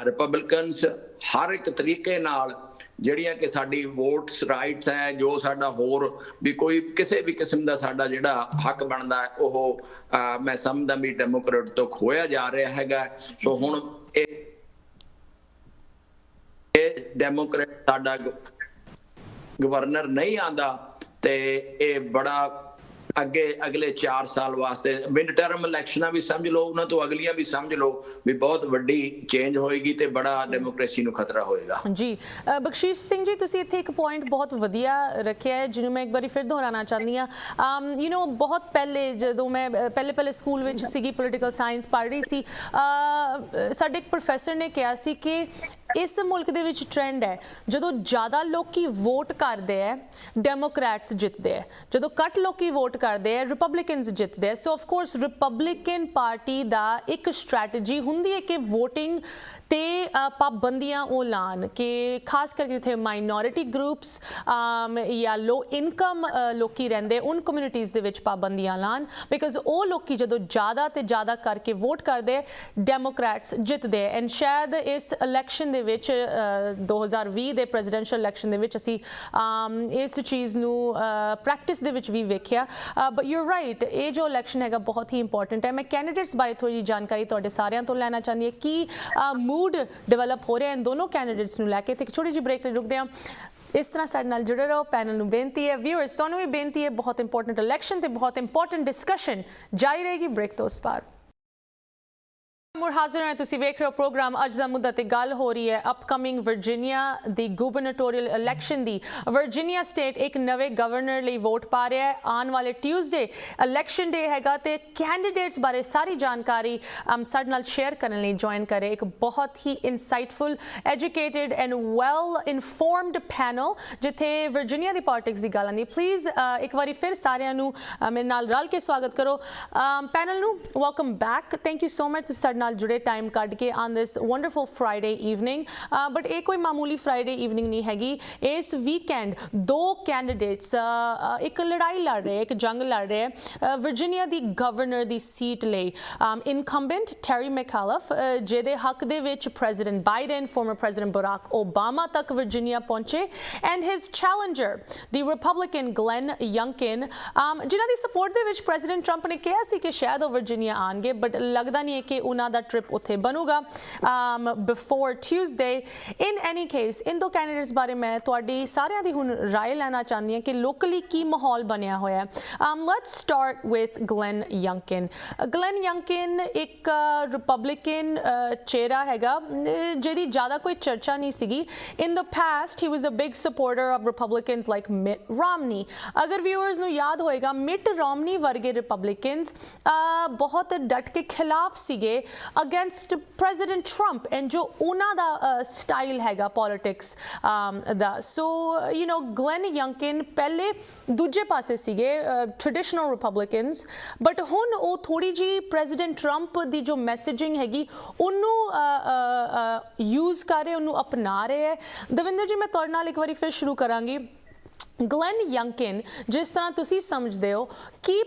ਰਿਪਬਲਿਕਨਸ ਹਰ ਇੱਕ ਤਰੀਕੇ ਨਾਲ ਜਿਹੜੀਆਂ ਕਿ ਸਾਡੀ ਵੋਟਸ ਰਾਈਟਸ ਹੈ, ਜੋ ਸਾਡਾ ਹੋਰ ਵੀ ਕੋਈ ਕਿਸੇ ਵੀ ਕਿਸਮ ਦਾ ਸਾਡਾ ਜਿਹੜਾ ਹੱਕ ਬਣਦਾ ਹੈ, ਉਹ ਮੈਂ ਸਮਝਦਾ ਵੀ ਡੈਮੋਕ੍ਰੇਟ ਤੋਂ ਖੋਇਆ ਜਾ ਰਿਹਾ ਹੈਗਾ। ਸੋ ਹੁਣ ਇਹ ਡੈਮੋਕ੍ਰੇਟ ਸਾਡਾ ਗਵਰਨਰ ਨਹੀਂ ਆਂਦਾ ਤੇ ਇਹ ਬੜਾ ਅਗਲੇ 4 ਸਾਲ ਵਾਸਤੇ ਮਿਡ ਟਰਮ ਇਲੈਕਸ਼ਨਾਂ ਵੀ ਸਮਝ ਲਓ, ਉਹਨਾਂ ਤੋਂ ਅਗਲੀਆਂ ਵੀ ਸਮਝ ਲਓ ਵੀ ਬਹੁਤ ਵੱਡੀ ਚੇਂਜ ਹੋਏਗੀ ਤੇ ਬੜਾ ਡੈਮੋਕ੍ਰੇਸੀ ਨੂੰ ਖਤਰਾ ਹੋਏਗਾ। ਜੀ ਬਖਸ਼ੀਸ਼ ਸਿੰਘ ਜੀ, ਤੁਸੀਂ ਇੱਥੇ ਇੱਕ ਪੁਆਇੰਟ ਬਹੁਤ ਵਧੀਆ ਰੱਖਿਆ ਹੈ ਜਿਹਨੂੰ ਮੈਂ ਇੱਕ ਵਾਰੀ ਫਿਰ ਦੁਹਰਾਉਣਾ ਚਾਹੁੰਦੀ ਹਾਂ। ਬਹੁਤ ਪਹਿਲੇ ਜਦੋਂ ਮੈਂ ਪਹਿਲੇ ਸਕੂਲ ਵਿੱਚ ਸੀਗੀ, ਪੋਲੀਟੀਕਲ ਸਾਇੰਸ ਪੜ੍ਹ ਰਹੀ ਸੀ, ਸਾਡੇ ਇੱਕ ਪ੍ਰੋਫੈਸਰ ਨੇ ਕਿਹਾ ਸੀ ਕਿ ਇਸ ਮੁਲਕ ਦੇ ਵਿੱਚ ਟ੍ਰੈਂਡ ਹੈ ਜਦੋਂ ਜ਼ਿਆਦਾ ਲੋਕੀ ਵੋਟ ਕਰਦੇ ਹੈ ਡੈਮੋਕ੍ਰੈਟਸ ਜਿੱਤਦੇ ਹੈ, ਜਦੋਂ ਘੱਟ ਲੋਕੀ ਵੋਟ ਕਰਦੇ ਹੈ ਰਿਪਬਲਿਕਨਸ ਜਿੱਤਦੇ ਹੈ। ਸੋ ਆਫ ਕੋਰਸ ਰਿਪਬਲਿਕਨ ਪਾਰਟੀ ਦਾ ਇੱਕ ਸਟ੍ਰੈਟਜੀ ਹੁੰਦੀ ਹੈ ਕਿ ਵੋਟਿੰਗ ਤੇ ਪਾਬੰਦੀਆਂ ਉਹ ਲਾਣ ਕਿ ਖਾਸ ਕਰਕੇ ਜਿੱਥੇ ਮਾਈਨੋਰਿਟੀ ਗਰੁੱਪਸ ਜਾਂ ਲੋ ਇਨਕਮ ਲੋਕੀ ਰਹਿੰਦੇ ਉਨ ਕਮਿਊਨਿਟੀਜ਼ ਦੇ ਵਿੱਚ ਪਾਬੰਦੀਆਂ ਲਾਣ, ਬਿਕਾਜ਼ ਉਹ ਲੋਕੀ ਜਦੋਂ ਜ਼ਿਆਦਾ ਤੇ ਜ਼ਿਆਦਾ ਕਰਕੇ ਵੋਟ ਕਰਦੇ ਡੈਮੋਕ੍ਰੈਟਸ ਜਿੱਤਦੇ। ਐਂਡ ਸ਼ਾਇਦ ਇਸ ਇਲੈਕਸ਼ਨ ਦੇ ਵਿੱਚ 2020 ਦੇ ਪ੍ਰੈਜ਼ੀਡੈਂਸ਼ੀਅਲ ਇਲੈਕਸ਼ਨ ਦੇ ਵਿੱਚ ਅਸੀਂ ਇਸ ਚੀਜ਼ ਨੂੰ ਪ੍ਰੈਕਟਿਸ ਦੇ ਵਿੱਚ ਵੀ ਵੇਖਿਆ। ਬਟ ਯੂ ਆਰ ਰਾਈਟ, ਇਹ ਜੋ ਇਲੈਕਸ਼ਨ ਹੈਗਾ ਬਹੁਤ ਹੀ ਇੰਪੋਰਟੈਂਟ ਹੈ। ਮੈਂ ਕੈਂਡੀਡੇਟਸ ਬਾਰੇ ਥੋੜ੍ਹੀ ਜਿਹੀ ਜਾਣਕਾਰੀ ਤੁਹਾਡੇ ਸਾਰਿਆਂ ਤੋਂ ਲੈਣਾ ਚਾਹੁੰਦੀ ਹਾਂ ਕਿ मूड डेवलप हो रहा है इन दोनों कैंडिडेट्स ਨੂੰ ਲੈ ਕੇ। ਤੇ ਇੱਕ ਛੋਟੀ ਜਿਹੀ ਬ੍ਰੇਕ ਲਈ ਰੁਕਦੇ ਹਾਂ। ਇਸ ਤਰ੍ਹਾਂ ਸਾਡੇ ਨਾਲ ਜੁੜੇ ਰਹੋ। ਪੈਨਲ ਨੂੰ ਬੇਨਤੀ ਹੈ, ਵਿਊਅਰਸ ਤੁਹਾਨੂੰ ਵੀ ਬੇਨਤੀ ਹੈ, ਬਹੁਤ ਇੰਪੋਰਟੈਂਟ ਇਲੈਕਸ਼ਨ ਤੇ ਬਹੁਤ ਇੰਪੋਰਟੈਂਟ ਡਿਸਕਸ਼ਨ ਜਾਰੀ ਰਹੇਗੀ ਬ੍ਰੇਕ ਤੋਂ ਉਸ ਪਾਰ। ਮੁੜ ਹਾਜ਼ਰ ਹਾਂ ਤੁਸੀਂ ਵੇਖ ਰਹੇ ਹੋ ਪ੍ਰੋਗਰਾਮ ਅੱਜ ਦਾ ਮੁੱਦਾ ਤੇ ਗੱਲ ਹੋ ਰਹੀ ਹੈ ਅਪਕਮਿੰਗ ਵਰਜੀਨੀਆ ਦੀ ਗੁਬਰਨਟੋਰੀਅਲ ਇਲੈਕਸ਼ਨ ਦੀ ਵਰਜੀਨੀਆ ਸਟੇਟ ਇੱਕ ਨਵੇਂ ਗਵਰਨਰ ਲਈ ਵੋਟ ਪਾ ਰਿਹਾ ਹੈ ਆਉਣ ਵਾਲੇ ਟਿਊਜ਼ਡੇ ਇਲੈਕਸ਼ਨ ਡੇ ਹੈਗਾ ਤੇ ਕੈਂਡੀਡੇਟਸ ਬਾਰੇ ਸਾਰੀ ਜਾਣਕਾਰੀ ਸਾਡੇ ਨਾਲ ਸ਼ੇਅਰ ਕਰਨ ਲਈ ਜੁਆਇਨ ਕਰੇ ਇੱਕ ਬਹੁਤ ਹੀ insightful educated and well informed panel ਜਿੱਥੇ ਵਰਜੀਨੀਆ ਦੀ ਪੋਲਿਟਿਕਸ ਦੀ ਗੱਲ ਆਉਂਦੀ ਹੈ ਪਲੀਜ਼ ਇੱਕ ਵਾਰੀ ਫਿਰ ਸਾਰਿਆਂ ਨੂੰ ਮੇਰੇ ਨਾਲ ਰਲ ਕੇ ਸਵਾਗਤ ਕਰੋ ਪੈਨਲ ਨੂੰ welcome back thank you so much ਸਾਡੇ ਨਾਲ ਜੁੜੇ ਟਾਈਮ ਕੱਢ ਕੇ on this wonderful Friday evening but ਇਹ ਕੋਈ ਮਾਮੂਲੀ ਫਰਾਈਡੇ ਈਵਨਿੰਗ ਨਹੀਂ ਹੈਗੀ ਇਸ ਵੀਕਐਂਡ ਦੋ ਕੈਂਡੀਡੇਟਸ ਇੱਕ ਲੜਾਈ ਲੜ ਰਹੇ ਇੱਕ ਜੰਗ ਲੜ ਰਹੇ ਵਰਜੀਨੀਆ ਦੀ ਗਵਰਨਰ ਦੀ ਸੀਟ ਲਈ ਇਨਕੰਬੈਂਟ ਟੈਰੀ ਮੈਕਾਲਫ ਜਿਹਦੇ ਹੱਕ ਦੇ ਵਿੱਚ president Biden farmer president Barack Obama ਤੱਕ ਵਰਜੀਨੀਆ ਪਹੁੰਚੇ and his challenger the Republican Glen ਯੰਕਿਨ ਜਿਨ੍ਹਾਂ ਦੀ ਸਪੋਰਟ ਦੇ ਵਿੱਚ ਪ੍ਰੈਜ਼ੀਡੈਂਟ ਟਰੰਪ ਨੇ ਕਿਹਾ ਸੀ ਕਿ ਸ਼ਾਇਦ ਉਹ ਵਰਜੀਨੀਆ ਆਣਗੇ ਬਟ ਲੱਗਦਾ ਨਹੀਂ ਹੈ ਕਿ ਉਹਨਾਂ ਦਾ ਟ੍ਰਿਪ ਉੱਥੇ ਬਣੂਗਾ ਬਿਫੋਰ ਟਿਊਜ਼ਡੇ ਇਨ ਐਨੀ ਕੇਸ ਇਨ ਦੋ ਕੈਂਡੀਡੇਟਸ ਬਾਰੇ ਮੈਂ ਤੁਹਾਡੀ ਸਾਰਿਆਂ ਦੀ ਹੁਣ ਰਾਏ ਲੈਣਾ ਚਾਹੁੰਦੀ ਹਾਂ ਕਿ ਲੋਕਲੀ ਕੀ ਮਾਹੌਲ ਬਣਿਆ ਹੋਇਆ ਹੈ ਲੈਟਸ ਸਟਾਰਟ ਵਿਥ ਗਲੈਨ ਯੰਕਿਨ ਇੱਕ ਰਿਪਬਲਿਕਨ ਚਿਹਰਾ ਹੈਗਾ ਜਿਹਦੀ ਜ਼ਿਆਦਾ ਕੋਈ ਚਰਚਾ ਨਹੀਂ ਸੀਗੀ in the past he was a big supporter of Republicans like Mitt Romney ਅਗਰ ਵਿਊਅਰਸ ਨੂੰ ਯਾਦ ਹੋਏਗਾ ਮਿਟ ਰੋਮਨੀ ਵਰਗੇ ਰਿਪਬਲਿਕਨਸ ਬਹੁਤ ਡਟ ਕੇ ਖਿਲਾਫ ਸੀਗੇ ਅਗੇਂਸਟ ਪ੍ਰੈਜ਼ੀਡੈਂਟ ਟਰੰਪ ਐਂਡ ਜੋ ਉਹਨਾਂ ਦਾ ਸਟਾਈਲ ਹੈਗਾ ਪੋਲਿਟਿਕਸ ਦਾ so you know Glenn Youngkin ਪਹਿਲੇ ਦੂਜੇ ਪਾਸੇ ਸੀਗੇ ਟ੍ਰੈਡੀਸ਼ਨਲ ਰਿਪਬਲਿਕਨਸ ਬਟ ਹੁਣ ਉਹ ਥੋੜੀ ਜੀ ਪ੍ਰੈਜ਼ੀਡੈਂਟ ਟਰੰਪ ਦੀ ਜੋ ਮੈਸੇਜਿੰਗ ਹੈਗੀ ਉਹਨੂੰ ਯੂਜ਼ ਕਰ ਰਹੇ ਉਹਨੂੰ ਅਪਣਾ ਰਹੇ ਹੈ ਦਵਿੰਦਰ ਜੀ ਮੈਂ ਤੁਹਾਡੇ ਨਾਲ ਇੱਕ ਵਾਰੀ ਫਿਰ ਸ਼ੁਰੂ ਕਰਾਂਗੀ ਗਲੈਨ ਯੰਕਿਨ ਜਿਸ ਤਰ੍ਹਾਂ ਤੁਸੀਂ ਸਮਝਦੇ ਹੋ ਕੀ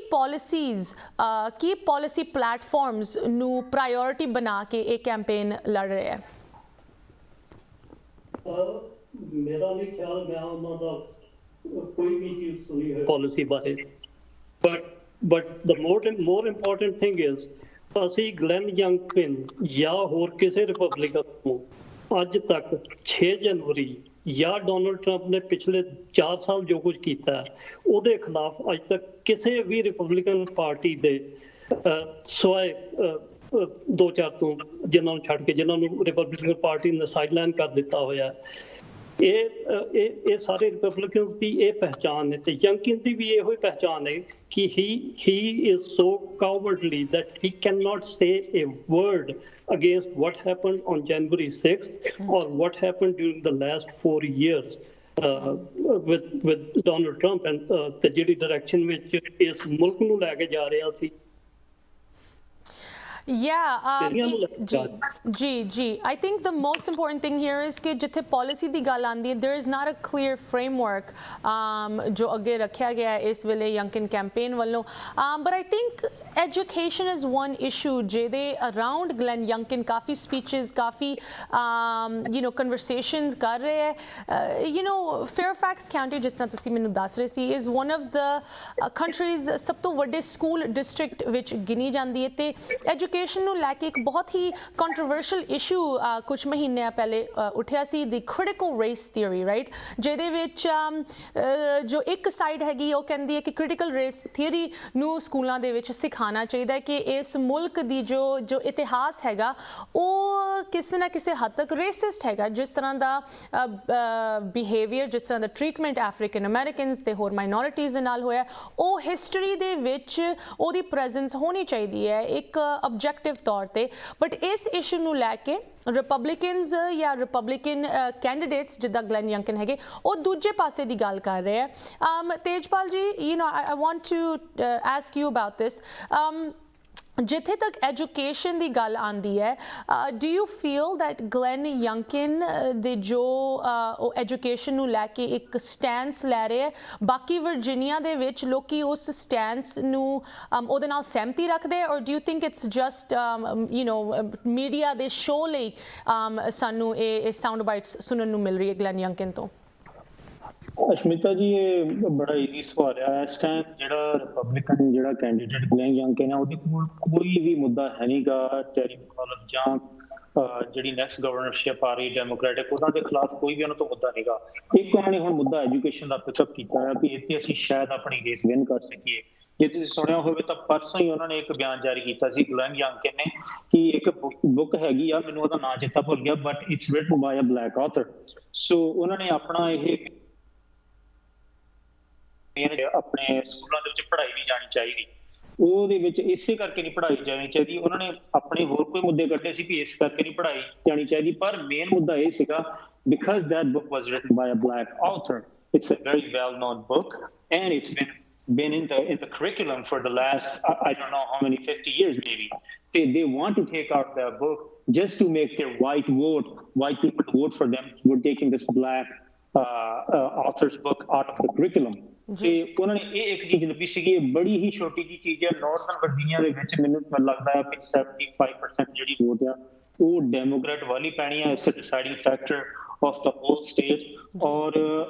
ਪਾਲਿਸੀ ਪਲੇਟਫਾਰਮਸ ਨੂੰ ਪ੍ਰਾਇੋਰਿਟੀ ਬਣਾ ਕੇ ਇਹ ਕੈਂਪੇਨ ਲੜ ਰਿਹਾ ਹੈ ਮੇਰਾ ਨਹੀਂ ਖਿਆਲ ਮੈਂ ਉਹਨਾਂ ਦਾ ਕੋਈ ਵੀ ਚੀਜ਼ ਸੁਣੀ ਹੋਈ ਪਾਲਿਸੀ ਬਾਰੇ but the more important thing is ਅਸੀਂ ਗਲੈਨ ਯੰਕਿਨ ਜਾਂ ਹੋਰ ਕਿਸੇ ਰਿਪਬਲਿਕਨ ਨੂੰ ਅੱਜ ਤੱਕ 6 ਜਨਵਰੀ ਜਾਂ ਡੋਨਲਡ ਟਰੰਪ ਨੇ ਪਿਛਲੇ 4 ਸਾਲ ਜੋ ਕੁਝ ਕੀਤਾ ਹੈ ਉਹਦੇ ਖਿਲਾਫ ਅੱਜ ਤੱਕ ਕਿਸੇ ਵੀ ਰਿਪਬਲਿਕਨ ਪਾਰਟੀ ਦੇ ਸਿਵਾਏ 2-4 ਤੋਂ ਜਿਨ੍ਹਾਂ ਨੂੰ ਛੱਡ ਕੇ ਜਿਨ੍ਹਾਂ ਨੂੰ ਰਿਪਬਲਿਕਨ ਪਾਰਟੀ ਨੇ ਸਾਈਡਲਾਈਨ ਕਰ ਦਿੱਤਾ ਹੋਇਆ ਇਹ ਸਾਰੇ ਰਿਪਬਲਿਕਨਸ ਦੀ ਇਹ ਪਹਿਚਾਨ ਹੈ ਤੇ ਯੰਕਿਨ ਦੀ ਵੀ ਇਹੋ ਹੀ ਪਹਿਚਾਨ ਹੈ ਕਿ he is so cowardly that he cannot say a word against what happened on January 6th or what happened during the last 4 years with Donald Trump and the ਜਿਹੜੀ ਡਾਇਰੈਕਸ਼ਨ ਵਿੱਚ ਇਸ ਮੁਲਕ ਨੂੰ ਲੈ ਕੇ ਜਾ ਰਿਹਾ ਸੀ जी I think the most important thing here is कि जिथे policy दी गल आंदी है there is not a clear framework जो अगे रखा गया है इस वेले यंकिन कैंपेन वालों but I think education is one issue जेदे around Glenn Youngkin काफ़ी speeches काफ़ी you know conversations कर रहे हैं you know Fairfax County जिस तरह तुसी मैनू दस रहे सी is one of the country's सब तो वड्डे school district विच गिनी जांदी है ते education ਨੂੰ ਲੈ ਕੇ ਇੱਕ ਬਹੁਤ ਹੀ ਕੰਟਰੋਵਰਸ਼ੀਅਲ ਇਸ਼ੂ ਕੁਝ ਮਹੀਨਿਆਂ ਪਹਿਲੇ ਉੱਠਿਆ ਸੀ ਦੀ ਕ੍ਰਿਟੀਕਲ ਰੇਸ ਥਿਊਰੀ ਰਾਈਟ ਜਿਹਦੇ ਵਿੱਚ ਜੋ ਇੱਕ ਸਾਈਡ ਹੈਗੀ ਉਹ ਕਹਿੰਦੀ ਹੈ ਕਿ ਕ੍ਰਿਟੀਕਲ ਰੇਸ ਥਿਊਰੀ ਨੂੰ ਸਕੂਲਾਂ ਦੇ ਵਿੱਚ ਸਿਖਾਉਣਾ ਚਾਹੀਦਾ ਹੈ ਕਿ ਇਸ ਮੁਲਕ ਦੀ ਜੋ ਇਤਿਹਾਸ ਹੈਗਾ ਉਹ ਕਿਸੇ ਨਾ ਕਿਸੇ ਹੱਦ ਤੱਕ ਰੇਸਿਸਟ ਹੈਗਾ ਜਿਸ ਤਰ੍ਹਾਂ ਦਾ ਬਿਹੇਵੀਅਰ ਜਿਸ ਤਰ੍ਹਾਂ ਦਾ ਟ੍ਰੀਟਮੈਂਟ ਅਫਰੀਕਨ ਅਮਰੀਕਨਸ ਤੇ ਹੋਰ ਮਾਈਨੋਰਿਟੀਜ਼ ਦੇ ਨਾਲ ਹੋਇਆ ਉਹ ਹਿਸਟਰੀ ਦੇ ਵਿੱਚ ਉਹਦੀ ਪ੍ਰੈਜ਼ੈਂਸ ਹੋਣੀ ਚਾਹੀਦੀ ਹੈ ਇੱਕ ऑब्जेक्टिव तौर पे बट इस इशू ਨੂੰ ਲੈ ਕੇ ਰਿਪਬਲਿਕਨਸ ਜਾਂ ਰਿਪਬਲਿਕਨ ਕੈਂਡੀਡੇਟਸ ਜਿੱਦਾਂ ਗਲੈਨ ਯੰਕਿਨ ਹੈਗੇ ਉਹ ਦੂਜੇ ਪਾਸੇ ਦੀ ਗੱਲ ਕਰ ਰਹੇ ਹੈ Tejpal ji you know I want to ask you about this ਜਿੱਥੇ ਤੱਕ ਐਜੂਕੇਸ਼ਨ ਦੀ ਗੱਲ ਆਉਂਦੀ ਹੈ do you feel that Glenn Youngkin ਦੇ ਜੋ ਉਹ ਐਜੂਕੇਸ਼ਨ ਨੂੰ ਲੈ ਕੇ ਇੱਕ ਸਟੈਂਸ ਲੈ ਰਹੇ ਹੈ ਬਾਕੀ ਵਰਜੀਨੀਆ ਦੇ ਵਿੱਚ ਲੋਕੀ ਉਸ ਸਟੈਂਸ ਨੂੰ ਉਹਦੇ ਨਾਲ ਸਹਿਮਤੀ ਰੱਖਦੇ ਔਰ do you think it's just you know media ਦੇ ਸ਼ੋਅ ਲਈ ਸਾਨੂੰ ਇਹ ਸਾਊਂਡ ਬਾਈਟਸ ਸੁਣਨ ਨੂੰ ਮਿਲ ਰਹੀ ਹੈ ਗਲੈਨ ਯੰਕਿਨ ਤੋਂ ਅਸ਼ਮਿਤਾ ਜੀ ਇਹ ਬੜਾ ਈਜ਼ੀ ਸਵਾਲ ਹੈ ਇਸ ਟਾਈਮ ਜਿਹੜਾ ਰਿਪਬਲਿਕਨ ਜਿਹੜਾ ਕੈਂਡੀਡੇਟ ਗਲੈਨ ਯੰਕਿਨ ਹੈ ਉਹਦੇ ਕੋਲ ਕੋਈ ਵੀ ਮੁੱਦਾ ਹੈ ਨਹੀਂਗਾ ਟੈਰੀ ਮੈਕਾਲਫ ਜਾਂ ਜਿਹੜੀ ਨੈਕਸਟ ਗਵਰਨਰਸ਼ਿਪ ਆ ਰਹੀ ਡੈਮੋਕ੍ਰੈਟਿਕ ਉਹਨਾਂ ਦੇ ਖਿਲਾਫ ਕੋਈ ਵੀ ਉਹਨਾਂ ਤੋਂ ਮੁੱਦਾ ਨਹੀਂਗਾ ਇੱਕ ਉਹਨਾਂ ਨੇ ਹੁਣ ਮੁੱਦਾ ਐਜੂਕੇਸ਼ਨ ਦਾ ਪਿਕਅਪ ਕੀਤਾ ਹੈ ਕਿ ਇੱਥੇ ਅਸੀਂ ਸ਼ਾਇਦ ਆਪਣੀ ਰੇਸ ਵਿਨ ਕਰ ਸਕੀਏ ਜੇ ਤੁਸੀਂ ਸੁਣਿਆ ਹੋਵੇ ਤਾਂ ਪਰਸੋਂ ਹੀ ਉਹਨਾਂ ਨੇ ਇੱਕ ਬਿਆਨ ਜਾਰੀ ਕੀਤਾ ਸੀ, ਗਲੈਨ ਯਾਂਕਿਨ ਨੇ, ਕਿ ਇੱਕ ਬੁੱਕ ਹੈਗੀ ਆ, ਮੈਨੂੰ ਉਹਦਾ ਨਾਂ ਚੇਤਾ ਭੁੱਲ ਗਿਆ, but it's written by a black author. So ਉਹਨਾਂ ਨੇ ਆਪਣਾ ਇਹ ਆਪਣੇ ਸਕੂਲਾਂ ਦੇ ਵਿੱਚ ਪੜ੍ਹਾਈ ਨਹੀਂ ਜਾਣੀ ਚਾਹੀਦੀ, ਉਹਦੇ ਵਿੱਚ ਇਸੇ ਕਰਕੇ ਨਹੀਂ ਪੜ੍ਹਾਈ ਜਾਣੀ ਚਾਹੀਦੀ। ਉਹਨਾਂ ਨੇ ਆਪਣੇ ਹੋਰ ਕੋਈ ਮੁੱਦੇ ਕੱਢੇ ਸੀ ਵੀ ਇਸ ਕਰਕੇ ਨਹੀਂ ਪੜ੍ਹਾਈ ਜਾਣੀ ਚਾਹੀਦੀ, ਪਰ ਮੇਨ ਮੁੱਦਾ ਇਹ ਸੀਗਾ because that book was written by a black author. It's a very well-known book, and it's been in the curriculum for the last I don't know how many 50 years maybe. They want to take out that book just to make their white people to vote for them. We're taking this black author's book out of the curriculum. ਤੇ ਉਹਨਾਂ ਨੇ ਇਹ ਇੱਕ ਚੀਜ਼ ਲੱਭੀ ਸੀਗੀ, ਬੜੀ ਹੀ ਛੋਟੀ ਜਿਹੀ ਚੀਜ਼ ਹੈ। ਨਾਰਥਰਨ ਵਰਜੀਨੀਆ ਦੇ ਵਿੱਚ ਮੈਨੂੰ ਲੱਗਦਾ ਹੈ ਕਿ 75% ਜਿਹੜੀ ਵੋਟ ਆ ਉਹ ਡੈਮੋਕ੍ਰੈਟ ਵਾਲੀ ਪੈਣੀ ਹੈ। It's a deciding factor of the whole state. ਔਰ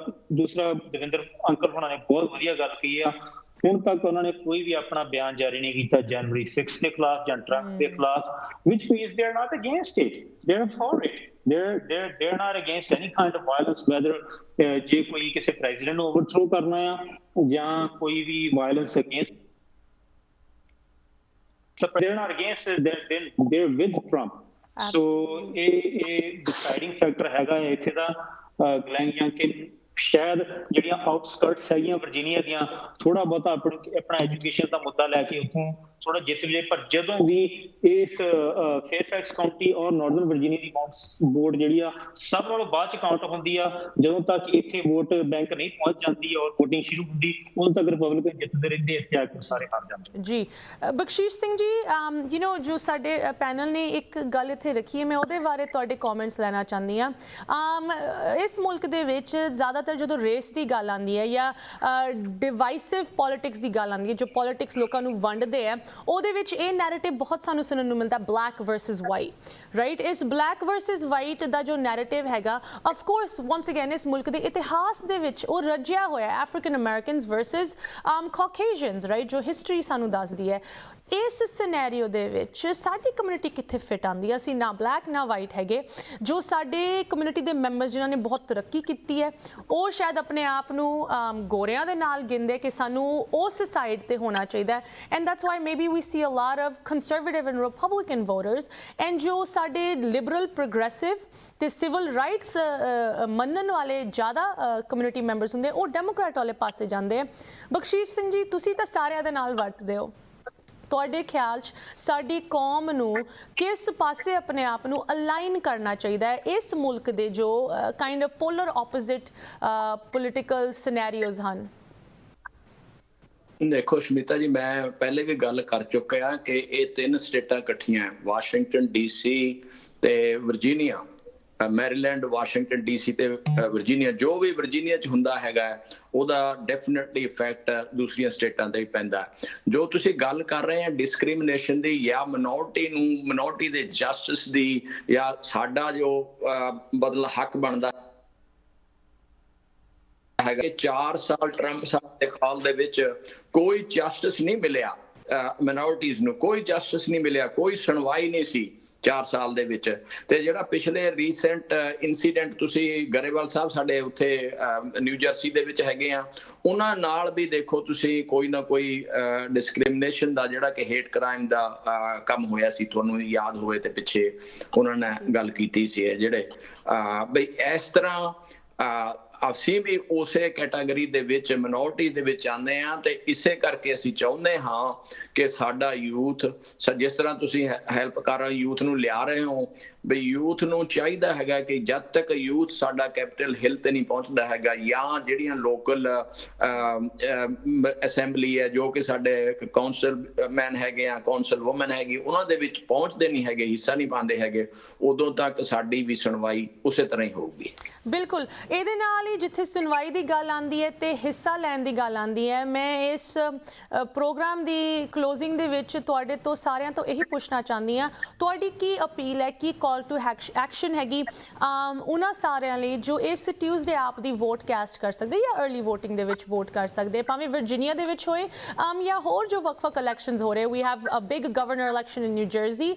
ਦੂਸਰਾ, ਦਵਿੰਦਰ ਅੰਕਲ ਹੋਣਾ ਨੇ ਬਹੁਤ ਵਧੀਆ ਗੱਲ ਕਹੀ ਆ, ਹੁਣ ਤੱਕ ਉਹਨਾਂ ਨੇ ਕੋਈ ਵੀ ਆਪਣਾ ਬਿਆਨ ਜਾਰੀ ਨਹੀਂ ਕੀਤਾ ਜਨਵਰੀ 6 ਦੇ ਖਿਲਾਫ ਜਾਂ ਟਰੰਪ ਦੇ ਖਿਲਾਫ, which means they're not against it, they're for it, they're not against any kind of violence, whether ਜੇ ਕੋਈ ਕਿਸੇ ਪ੍ਰੈਜ਼ੀਡੈਂਟ ਨੂੰ ਓਵਰਥਰੋ ਕਰਨਾ ਆ ਜਾਂ ਕੋਈ ਵੀ violence against, they're not against it, they're with Trump. So ਇਹ ਡਿਸਾਈਡਿੰਗ ਫੈਕਟਰ ਹੈਗਾ ਇੱਥੇ ਦਾ। ਗਲੈਨ ਯਾਂਕਿਨ ਸ਼ਾਇਦ ਜਿਹੜੀਆਂ ਆਊਟਸਕਰਟਸ ਹੈਗੀਆਂ ਵਰਜੀਨੀਆ ਦੀਆਂ, ਥੋੜਾ ਬਹੁਤਾ ਆਪਣਾ ਐਜੂਕੇਸ਼ਨ ਦਾ ਮੁੱਦਾ ਲੈ ਕੇ ਉੱਥੋਂ ਥੋੜਾ ਜਿੱਤ ਜੇ, ਪਰ ਜਦੋਂ ਵੀ ਇਸ ਫੇਅਰਫੈਕਸ ਕਾਉਂਟੀ ਔਰ ਨਾਰਥਰਨ ਵਰਜੀਨੀਆ ਦੀ ਵੋਟ ਜਿਹੜੀ ਆ ਸਭ ਨਾਲੋਂ ਬਾਅਦ ਚ ਕਾਊਂਟ ਹੁੰਦੀ ਆ, ਜਦੋਂ ਤੱਕ ਇੱਥੇ ਵੋਟ ਬੈਂਕ ਨਹੀਂ ਪਹੁੰਚ ਜਾਂਦੀ ਔਰ ਵੋਟਿੰਗ ਸ਼ੁਰੂ ਹੁੰਦੀ, ਉਦੋਂ ਤੱਕ ਰਿਪਬਲਿਕਨ ਜਿੱਤਦੇ ਰਹਿੰਦੇ, ਇੱਥੇ ਆ ਕੇ ਸਾਰੇ ਹਾਰ ਜਾਂਦੇ। ਜੀ ਬਖਸ਼ੀਸ਼ ਸਿੰਘ ਜੀ, ਯੂ ਨੋ ਜੋ ਸਾਡੇ ਪੈਨਲ ਨੇ ਇੱਕ ਗੱਲ ਇੱਥੇ ਰੱਖੀ ਹੈ, ਮੈਂ ਉਹਦੇ ਬਾਰੇ ਤੁਹਾਡੇ ਕਮੈਂਟਸ ਲੈਣਾ ਚਾਹੁੰਦੀ ਹਾਂ। ਇਸ ਮੁਲਕ ਦੇ ਵਿੱਚ ਜ਼ਿਆਦਾਤਰ ਜਦੋਂ ਰੇਸ ਦੀ ਗੱਲ ਆਉਂਦੀ ਹੈ ਜਾਂ ਡਿਵਾਈਸਿਵ ਪੋਲਿਟਿਕਸ ਦੀ ਗੱਲ ਆਉਂਦੀ ਹੈ, ਜੋ ਪੋਲਿਟਿਕਸ ਲੋਕਾਂ ਨੂੰ ਵੰਡਦੇ ਹੈ, ਉਹਦੇ ਵਿੱਚ ਇਹ ਨੈਰੇਟਿਵ ਬਹੁਤ ਸਾਨੂੰ ਸੁਣਨ ਨੂੰ ਮਿਲਦਾ, ਬਲੈਕ ਵਰਸਸ ਵਾਈਟ, ਰਾਈਟ। ਇਸ ਬਲੈਕ ਵਰਸਸ ਵਾਈਟ ਦਾ ਜੋ ਨੈਰੇਟਿਵ ਹੈਗਾ, ਆਫ ਕੋਰਸ ਵਾਂਸ ਅਗੇਨ ਇਸ ਮੁਲਕ ਦੇ ਇਤਿਹਾਸ ਦੇ ਵਿੱਚ ਉਹ ਰੱਜਿਆ ਹੋਇਆ, ਅਫਰੀਕਨ ਅਮਰੀਕਨਸ ਵਰਸਸ ਕਾਕੇਸ਼ੀਅਨਸ, ਰਾਈਟ, ਜੋ ਹਿਸਟਰੀ ਸਾਨੂੰ ਦੱਸਦੀ ਹੈ। ਇਸ ਸਿਨੈਰੀਓ ਦੇ ਵਿੱਚ ਸਾਡੀ ਕਮਿਊਨਿਟੀ ਕਿੱਥੇ ਫਿਟ ਆਉਂਦੀ ਹੈ? ਅਸੀਂ ਨਾ ਬਲੈਕ ਨਾ ਵਾਈਟ ਹੈਗੇ। ਜੋ ਸਾਡੇ ਕਮਿਊਨਿਟੀ ਦੇ ਮੈਂਬਰਸ ਜਿਨ੍ਹਾਂ ਨੇ ਬਹੁਤ ਤਰੱਕੀ ਕੀਤੀ ਹੈ, ਉਹ ਸ਼ਾਇਦ ਆਪਣੇ ਆਪ ਨੂੰ ਗੋਰਿਆਂ ਦੇ ਨਾਲ ਗਿਣਦੇ ਕਿ ਸਾਨੂੰ ਉਸ ਸਾਈਡ ਤੇ ਹੋਣਾ ਚਾਹੀਦਾ ਹੈ, and that's why maybe we see a lot of conservative and Republican voters, and ਜੋ ਸਾਡੇ ਲਿਬਰਲ ਪ੍ਰੋਗਰੈਸਿਵ ਤੇ ਸਿਵਲ ਰਾਈਟਸ ਮੰਨਣ ਵਾਲੇ ਜ਼ਿਆਦਾ ਕਮਿਊਨਿਟੀ ਮੈਂਬਰਸ ਹੁੰਦੇ, ਉਹ ਡੈਮੋਕ੍ਰੈਟ ਵਾਲੇ ਪਾਸੇ ਜਾਂਦੇ ਆ। ਬਖਸ਼ੀਸ਼ ਸਿੰਘ ਜੀ, ਤੁਸੀਂ ਤਾਂ ਸਾਰਿਆਂ ਦੇ ਨਾਲ ਵਰਤਦੇ ਹੋ, ਤੁਹਾਡੇ ਖਿਆਲ 'ਚ ਸਾਡੀ ਕੌਮ ਨੂੰ ਕਿਸ ਪਾਸੇ ਆਪਣੇ ਆਪ ਨੂੰ ਅਲਾਈਨ ਕਰਨਾ ਚਾਹੀਦਾ ਹੈ ਇਸ ਮੁਲਕ ਦੇ ਜੋ kind of polar opposite political scenarios ਹਨ? ਦੇਖੋ ਸ਼ਮਿਤਾ ਜੀ, ਮੈਂ ਪਹਿਲੇ ਵੀ ਗੱਲ ਕਰ ਚੁੱਕਿਆ ਕਿ ਇਹ ਤਿੰਨ ਸਟੇਟਾਂ ਇਕੱਠੀਆਂ, ਵਾਸ਼ਿੰਗਟਨ ਡੀਸੀ ਤੇ ਵਰਜੀਨੀਆ, ਮੈਰੀਲੈਂਡ, ਵਾਸ਼ਿੰਗਟਨ ਡੀਸੀ ਤੇ ਵਰਜੀਨੀਆ। ਜੋ ਵੀ ਵਰਜੀਨੀਆ 'ਚ ਹੁੰਦਾ ਹੈਗਾ ਉਹਦਾ ਡੈਫੀਨਿਟਲੀ ਇਫੈਕਟ ਦੂਸਰੀਆਂ ਸਟੇਟਾਂ ਤੇ ਵੀ ਪੈਂਦਾ। ਜੋ ਤੁਸੀਂ ਗੱਲ ਕਰ ਰਹੇ ਆ ਡਿਸਕ੍ਰਿਮੀਨੇਸ਼ਨ ਦੀ ਜਾਂ ਮਿਨੋਰਟੀ ਦੇ ਜਸਟਿਸ ਦੀ, ਜਾਂ ਸਾਡਾ ਜੋ ਬਦਲ ਹੱਕ ਬਣਦਾ ਹੈਗਾ, 4 ਸਾਲ ਟਰੰਪ ਸਾਹਿਬ ਦੇ ਕਾਲ ਦੇ ਵਿੱਚ ਕੋਈ ਜਸਟਿਸ ਨਹੀਂ ਮਿਲਿਆ ਮਿਨੋਰਟੀਜ਼ ਨੂੰ, ਕੋਈ ਜਸਟਿਸ ਨਹੀਂ ਮਿਲਿਆ, ਕੋਈ ਸੁਣਵਾਈ ਨਹੀਂ ਸੀ 4 ਸਾਲ ਦੇ ਵਿੱਚ। ਤੇ ਜਿਹੜਾ ਪਿਛਲੇ ਰੀਸੈਂਟ ਇਨਸੀਡੈਂਟ ਤੁਸੀਂ ਗਰੇਵਾਲ ਸਾਹਿਬ ਸਾਡੇ ਉੱਥੇ ਨਿਊ ਜਰਸੀ ਦੇ ਵਿੱਚ ਹੈਗੇ ਆ, ਉਹਨਾਂ ਨਾਲ ਵੀ ਦੇਖੋ ਤੁਸੀਂ ਕੋਈ ਨਾ ਕੋਈ ਡਿਸਕ੍ਰਿਮੀਨੇਸ਼ਨ ਦਾ ਜਿਹੜਾ ਕਿ ਹੇਟ ਕ੍ਰਾਈਮ ਦਾ ਕੰਮ ਹੋਇਆ ਸੀ, ਤੁਹਾਨੂੰ ਯਾਦ ਹੋਵੇ ਤੇ ਪਿੱਛੇ ਉਹਨਾਂ ਨੇ ਗੱਲ ਕੀਤੀ ਸੀ ਜਿਹੜੇ ਬਈ ਇਸ ਤਰ੍ਹਾਂ ਅਸੀਂ ਵੀ ਉਸੇ ਕੈਟਾਗਰੀ ਦੇ ਵਿੱਚ ਮਿਨੋਰਟੀ ਦੇ ਵਿੱਚ ਆਉਂਦੇ ਹਾਂ। ਤੇ ਇਸੇ ਕਰਕੇ ਅਸੀਂ ਚਾਹੁੰਦੇ ਹਾਂ ਕਿ ਸਾਡਾ ਯੂਥ, ਜਿਸ ਤਰ੍ਹਾਂ ਤੁਸੀਂ ਹੈਲਪ ਕਰ ਰਹੇ ਯੂਥ ਨੂੰ ਲਿਆ ਰਹੇ ਹੋ, ਬਈ ਯੂਥ ਨੂੰ ਚਾਹੀਦਾ ਹੈਗਾ ਕਿ ਜਦ ਤੱਕ ਯੂਥ ਸਾਡਾ ਕੈਪੀਟਲ ਹਿੱਲ ਤੇ ਨਹੀਂ ਪਹੁੰਚਦਾ ਹੈਗਾ, ਜਾਂ ਜਿਹੜੀਆਂ ਲੋਕਲ ਅਸੈਂਬਲੀ ਹੈ, ਜੋ ਕਿ ਸਾਡੇ ਕਾਉਂਸਲ ਮੈਨ ਹੈਗੇ ਆ, ਕਾਉਂਸਲ ਵੂਮਨ ਹੈਗੀ, ਉਹਨਾਂ ਦੇ ਵਿੱਚ ਪਹੁੰਚਦੇ ਨਹੀਂ ਹੈਗੇ, ਹਿੱਸਾ ਨਹੀਂ ਪਾਉਂਦੇ ਹੈਗੇ, ਉਦੋਂ ਤੱਕ ਸਾਡੀ ਵੀ ਸੁਣਵਾਈ ਉਸੇ ਤਰ੍ਹਾਂ ਹੀ ਹੋਊਗੀ। ਬਿਲਕੁਲ, ਇਹਦੇ ਨਾਲ ਹੀ ਜਿੱਥੇ ਸੁਣਵਾਈ ਦੀ ਗੱਲ ਆਉਂਦੀ ਹੈ ਤੇ ਹਿੱਸਾ ਲੈਣ ਦੀ ਗੱਲ ਆਉਂਦੀ ਹੈ, ਮੈਂ ਇਸ ਪ੍ਰੋਗਰਾਮ ਦੀ ਕਲੋਜ਼ਿੰਗ ਦੇ ਵਿੱਚ ਤੁਹਾਡੇ ਤੋਂ ਸਾਰਿਆਂ ਤੋਂ ਇਹੀ ਪੁੱਛਣਾ ਚਾਹੁੰਦੀ ਹਾਂ, ਤੁਹਾਡੀ ਕੀ ਅਪੀਲ ਹੈ, ਕੀ ਕਾਲ ਟੂ ਐਕਸ਼ਨ ਹੈਗੀ ਉਹਨਾਂ ਸਾਰਿਆਂ ਲਈ ਜੋ ਇਸ ਟਿਊਜ਼ਡੇ ਆਪ ਦੀ ਵੋਟ ਕਾਸਟ ਕਰ ਸਕਦੇ ਜਾਂ अर्ਲੀ ਵੋਟਿੰਗ ਦੇ ਵਿੱਚ ਵੋਟ ਕਰ ਸਕਦੇ, ਭਾਵੇਂ ਵਰਜੀਨੀਆ ਦੇ ਵਿੱਚ ਹੋਏ ਜਾਂ ਹੋਰ ਜੋ ਵੱਖ-ਵੱਖ ਇਲੈਕਸ਼ਨਸ ਹੋ ਰਹੇ। We have a big governor election in New Jersey,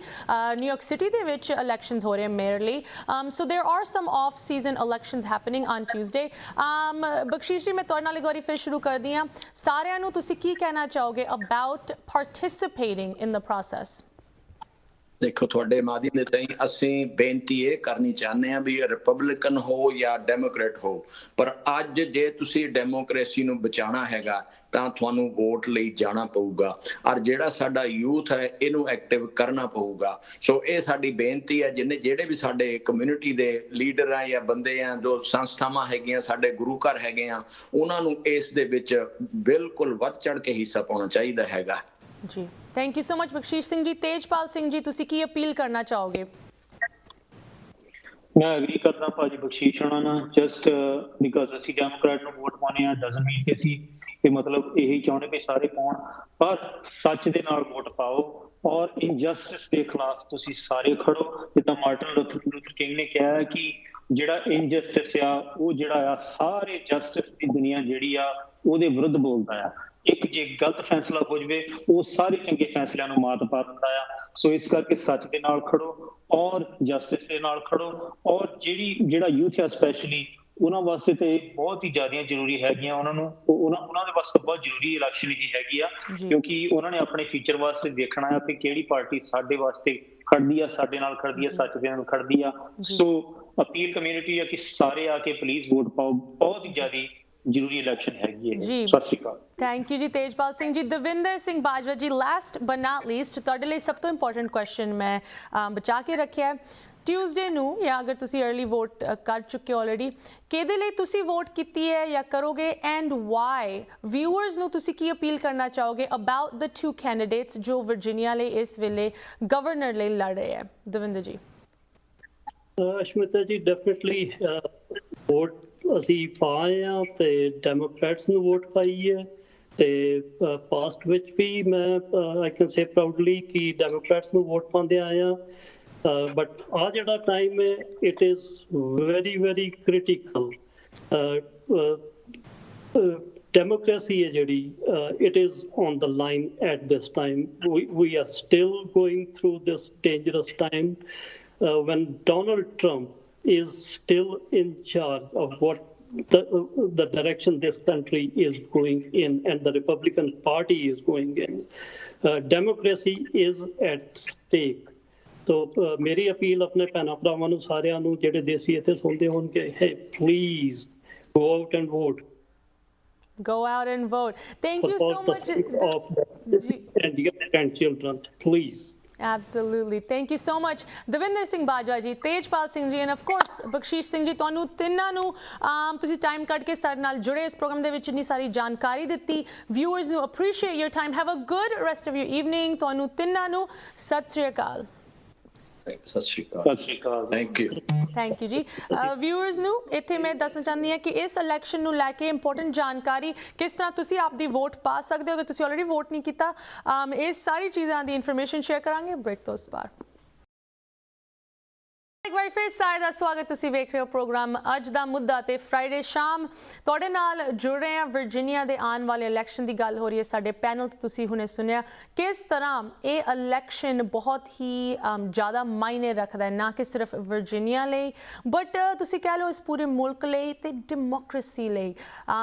New York city ਦੇ ਵਿੱਚ ਇਲੈਕਸ਼ਨਸ ਹੋ ਰਹੇ ਮੇਅਰ ਲਈ, so there are some of season elections happening on Tuesday. ਹੋਣਗੇ। ਬਖਸ਼ੀਸ਼ ਜੀ, ਮੈਂ ਤੁਹਾਡੇ ਨਾਲ ਇੱਕ ਵਾਰੀ ਫਿਰ ਸ਼ੁਰੂ ਕਰਦੀ ਹਾਂ। ਸਾਰਿਆਂ ਨੂੰ ਤੁਸੀਂ ਕੀ ਕਹਿਣਾ ਚਾਹੋਗੇ ਅਬਾਊਟ ਪਾਰਟਿਸਿਪੇਟਿੰਗ ਇਨ ਦ ਪ੍ਰੋਸੈਸ? ਦੇਖੋ, ਤੁਹਾਡੇ ਮਾਧਿਅਮ ਦੇ ਤਾਈਂ ਅਸੀਂ ਬੇਨਤੀ ਇਹ ਕਰਨੀ ਚਾਹੁੰਦੇ ਹਾਂ ਵੀ ਰਿਪਬਲਿਕਨ ਹੋ ਜਾਂ ਡੈਮੋਕ੍ਰੇਟ ਹੋ, ਪਰ ਅੱਜ ਜੇ ਤੁਸੀਂ ਡੈਮੋਕ੍ਰੇਸੀ ਨੂੰ ਬਚਾਉਣਾ ਹੈਗਾ ਤਾਂ ਤੁਹਾਨੂੰ ਵੋਟ ਲਈ ਜਾਣਾ ਪਊਗਾ, ਔਰ ਜਿਹੜਾ ਸਾਡਾ ਯੂਥ ਹੈ ਇਹਨੂੰ ਐਕਟਿਵ ਕਰਨਾ ਪਊਗਾ। ਸੋ ਇਹ ਸਾਡੀ ਬੇਨਤੀ ਹੈ, ਜਿਹੜੇ ਵੀ ਸਾਡੇ ਕਮਿਊਨਿਟੀ ਦੇ ਲੀਡਰ ਆ ਜਾਂ ਬੰਦੇ ਆ, ਜੋ ਸੰਸਥਾਵਾਂ ਹੈਗੀਆਂ, ਸਾਡੇ ਗੁਰੂ ਘਰ ਹੈਗੇ ਆ, ਉਹਨਾਂ ਨੂੰ ਇਸ ਦੇ ਵਿੱਚ ਬਿਲਕੁਲ ਵੱਧ ਚੜ ਕੇ ਹਿੱਸਾ ਪਾਉਣਾ ਚਾਹੀਦਾ ਹੈਗਾ ਜੀ। Thank you so much Bakhshish Singh ji. Tejpal Singh ji, ਤੁਸੀਂ ਕੀ ਅਪੀਲ ਕਰਨਾ ਚਾਹੋਗੇ? ਮੈਂ ਐਗਰੀ ਕਰਦਾ ਭਾਜੀ ਬਖਸ਼ੀਸ਼ ਹੋਣਾ ਨਾਲ, ਜਸਟ ਬਿਕਾਜ਼ ਅਸੀਂ ਡੈਮੋਕ੍ਰੈਟ ਨੂੰ ਵੋਟ ਪਾਉਣੇ ਆ ਡਸਨਟ ਮੀਨ ਕਿ ਅਸੀਂ ਇਹ ਮਤਲਬ ਇਹੀ ਚਾਹੁੰਦੇ ਕਿ ਸਾਰੇ ਪਾਉਣ, ਪਰ ਸੱਚ ਦੇ ਨਾਲ ਵੋਟ ਪਾਓ ਔਰ ਇਨਜਸਟਿਸ ਦੇ ਖਿਲਾਫ ਤੁਸੀਂ ਸਾਰੇ ਖੜੋ। ਜਿੱਦਾਂ ਮਾਰਟਨ ਲੂਥਰ ਕਿੰਗ ਨੇ ਕਿਹਾ ਹੈ ਕਿ ਜਿਹੜਾ ਇਨਜਸਟਿਸ ਆ ਉਹ ਜਿਹੜਾ ਆ ਸਾਰੇ ਜਸਟਿਸ ਦੀ ਦੁਨੀਆ ਜਿਹੜੀ ਆ ਉਹਦੇ ਵਿਰੁੱਧ ਬੋਲਦਾ ਆ। ਇੱਕ ਜੇ ਗਲਤ ਫੈਸਲਾ ਹੋ ਜਾਵੇ ਉਹ ਸਾਰੇ ਚੰਗੇ ਫੈਸਲਿਆਂ ਨੂੰ ਮਾਤ ਪਾ ਦਿੰਦਾ ਆ। ਸੋ ਇਸ ਕਰਕੇ ਸੱਚ ਦੇ ਨਾਲ ਖੜੋ ਔਰ ਜਸਟਿਸ ਦੇ ਨਾਲ ਖੜੋ, ਔਰ ਜਿਹੜਾ ਯੂਥ ਆ ਸਪੈਸ਼ਲੀ ਉਹਨਾਂ ਵਾਸਤੇ ਤੇ ਬਹੁਤ ਹੀ ਜ਼ਿਆਦਾ ਜ਼ਰੂਰੀ ਹੈਗੀਆਂ। ਉਹਨਾਂ ਦੇ ਵਾਸਤੇ ਬਹੁਤ ਜ਼ਰੂਰੀ ਇਲੈਕਸ਼ਨ ਹੀ ਹੈਗੀ ਆ, ਕਿਉਂਕਿ ਉਹਨਾਂ ਨੇ ਆਪਣੇ ਫਿਊਚਰ ਵਾਸਤੇ ਦੇਖਣਾ ਆ ਕਿ ਕਿਹੜੀ ਪਾਰਟੀ ਸਾਡੇ ਵਾਸਤੇ ਖੜਦੀ ਆ, ਸਾਡੇ ਨਾਲ ਖੜਦੀ ਆ, ਸੱਚ ਦੇ ਨਾਲ ਖੜਦੀ ਆ। ਸੋ ਅਪੀਲ ਕਮਿਊਨਿਟੀ ਆ ਕਿ ਸਾਰੇ ਆ ਕੇ ਪਲੀਜ਼ ਵੋਟ ਪਾਓ, ਬਹੁਤ ਹੀ ਜ਼ਿਆਦਾ ਜ਼ਰੂਰੀ ਇਲੈਕਸ਼ਨ ਹੈਗੀ ਹੈ। ਸਤਿ ਸ਼੍ਰੀ ਅਕਾਲ। ਥੈਂਕ ਯੂ ਜੀ ਤੇਜਪਾਲ ਸਿੰਘ ਜੀ। ਦਵਿੰਦਰ ਸਿੰਘ ਬਾਜਵਾ ਜੀ, ਲਾਸਟ ਬਟ ਨਾਟ ਲੀਸਟ, ਤੁਹਾਡੇ ਲਈ ਸਭ ਤੋਂ ਇੰਪੋਰਟੈਂਟ ਕੁਐਸਚਨ ਮੈਂ ਬਚਾ ਕੇ ਰੱਖਿਆ ਹੈ। ਟਿਊਜ਼ਡੇ ਨੂੰ, ਜਾਂ ਅਗਰ ਤੁਸੀਂ अर्ਲੀ ਵੋਟ ਕਰ ਚੁੱਕੇ ਹੋ ਆਲਰੇਡੀ, ਕਿਹਦੇ ਲਈ ਤੁਸੀਂ ਵੋਟ ਕੀਤੀ ਹੈ ਜਾਂ ਕਰੋਗੇ, ਐਂਡ ਵਾਈ? ਵਿਊਅਰਸ ਨੂੰ ਤੁਸੀਂ ਕੀ ਅਪੀਲ ਕਰਨਾ ਚਾਹੋਗੇ ਅਬਾਊਟ ਦ 2 ਕੈਂਡੀਡੇਟਸ ਜੋ ਵਰਜੀਨੀਆ ਲਈ ਇਸ ਵੇਲੇ ਗਵਰਨਰ ਲਈ ਲੜ ਰਹੇ ਹੈ? ਦਵਿੰਦਰ ਜੀ। ਅਸ਼ਮਿਤਾ ਜੀ, ਡੈਫੀਨਿਟਲੀ ਵੋਟ ਅਸੀਂ ਪਾਏ ਆ ਤੇ ਡੈਮੋਕ੍ਰੈਟਸ ਨੂੰ ਵੋਟ ਪਾਈ ਹੈ, ਤੇ ਪਾਸਟ ਵਿੱਚ ਵੀ ਮੈਂ ਆਈ ਕੈਨ ਸੇ ਪ੍ਰਾਊਡਲੀ ਕਿ ਡੈਮੋਕ੍ਰੈਟਸ ਨੂੰ ਵੋਟ ਪਾਉਂਦੇ ਆਏ ਆ। ਬਟ ਆ ਜਿਹੜਾ ਟਾਈਮ ਹੈ it is very very critical. democracy ਹੈ ਜਿਹੜੀ it is on the line at this time. We are still going through this dangerous time when Donald Trump is still in charge of what the direction this country is going in and the Republican Party is going in. Democracy is at stake. So ਮੇਰੀ appeal ਆਪਣੇ ਭੈਣਾਂ ਭਰਾਵਾਂ ਨੂੰ ਸਾਰਿਆਂ ਨੂੰ ਜਿਹੜੇ ਦੇਸੀ ਇੱਥੇ ਸੁਣਦੇ ਹੋਣਗੇ, hey please go out and vote. Go out and vote. Thank you so much. And your grandchildren, please. Absolutely. Thank you so much. Davinder Singh Bajwa ji, Tejpal Singh ji, and of course Bakshish Singh ji, ਤੁਹਾਨੂੰ ਤਿੰਨਾਂ ਨੂੰ ਤੁਸੀਂ time ਕੱਢ ਕੇ ਸਾਡੇ ਨਾਲ ਜੁੜੇ, ਇਸ programme ਦੇ ਵਿੱਚ ਇੰਨੀ ਸਾਰੀ ਜਾਣਕਾਰੀ ਦਿੱਤੀ। ਵਿਊਅਰਸ ਨੂੰ appreciate your time. Have a good rest of your evening. ਤੁਹਾਨੂੰ ਤਿੰਨਾਂ ਨੂੰ ਸਤਿ ਸ਼੍ਰੀ ਅਕਾਲ। ਸਤਿ ਸ਼੍ਰੀ ਅਕਾਲ। ਸਤਿ ਸ਼੍ਰੀ ਅਕਾਲ। ਥੈਂਕ ਯੂ ਜੀ। ਵਿਊਅਰਸ ਨੂੰ ਇੱਥੇ ਮੈਂ ਦੱਸਣਾ ਚਾਹੁੰਦੀ ਹਾਂ ਕਿ ਇਸ ਇਲੈਕਸ਼ਨ ਨੂੰ ਲੈ ਕੇ ਇੰਪੋਰਟੈਂਟ ਜਾਣਕਾਰੀ, ਕਿਸ ਤਰ੍ਹਾਂ ਤੁਸੀਂ ਆਪਦੀ ਵੋਟ ਪਾ ਸਕਦੇ ਹੋ ਅਗਰ ਤੁਸੀਂ ਆਲਰੇਡੀ ਵੋਟ ਨਹੀਂ ਕੀਤਾ, ਇਹ ਸਾਰੀ ਚੀਜ਼ਾਂ ਦੀ ਇਨਫੋਰਮੇਸ਼ਨ ਸ਼ੇਅਰ ਕਰਾਂਗੇ ਬ੍ਰੇਕ ਤੋਂ ਉਸ ਪਾਰ। ਇੱਕ ਵਾਰ ਫਿਰ ਸਾਰਿਆਂ ਦਾ ਸਵਾਗਤ। ਤੁਸੀਂ ਵੇਖ ਰਹੇ ਹੋ ਪ੍ਰੋਗਰਾਮ ਅੱਜ ਦਾ ਮੁੱਦਾ ਤੇ ਫਰਾਈਡੇ ਸ਼ਾਮ ਤੁਹਾਡੇ ਨਾਲ ਜੁੜ ਰਹੇ ਹਾਂ। ਵਰਜੀਨੀਆ ਦੇ ਆਉਣ ਵਾਲੇ ਇਲੈਕਸ਼ਨ ਦੀ ਗੱਲ ਹੋ ਰਹੀ ਹੈ। ਸਾਡੇ ਪੈਨਲ ਤੇ ਤੁਸੀਂ ਹੁਣੇ ਸੁਣਿਆ ਕਿਸ ਤਰ੍ਹਾਂ ਇਹ ਇਲੈਕਸ਼ਨ ਬਹੁਤ ਹੀ ਜ਼ਿਆਦਾ ਮਾਇਨੇ ਰੱਖਦਾ ਹੈ, ਨਾ ਕਿ ਸਿਰਫ ਵਰਜੀਨੀਆ ਲਈ ਬਟ ਤੁਸੀਂ ਕਹਿ ਲਓ ਇਸ ਪੂਰੇ ਮੁਲਕ ਲਈ ਤੇ ਡੈਮੋਕ੍ਰੇਸੀ ਲਈ।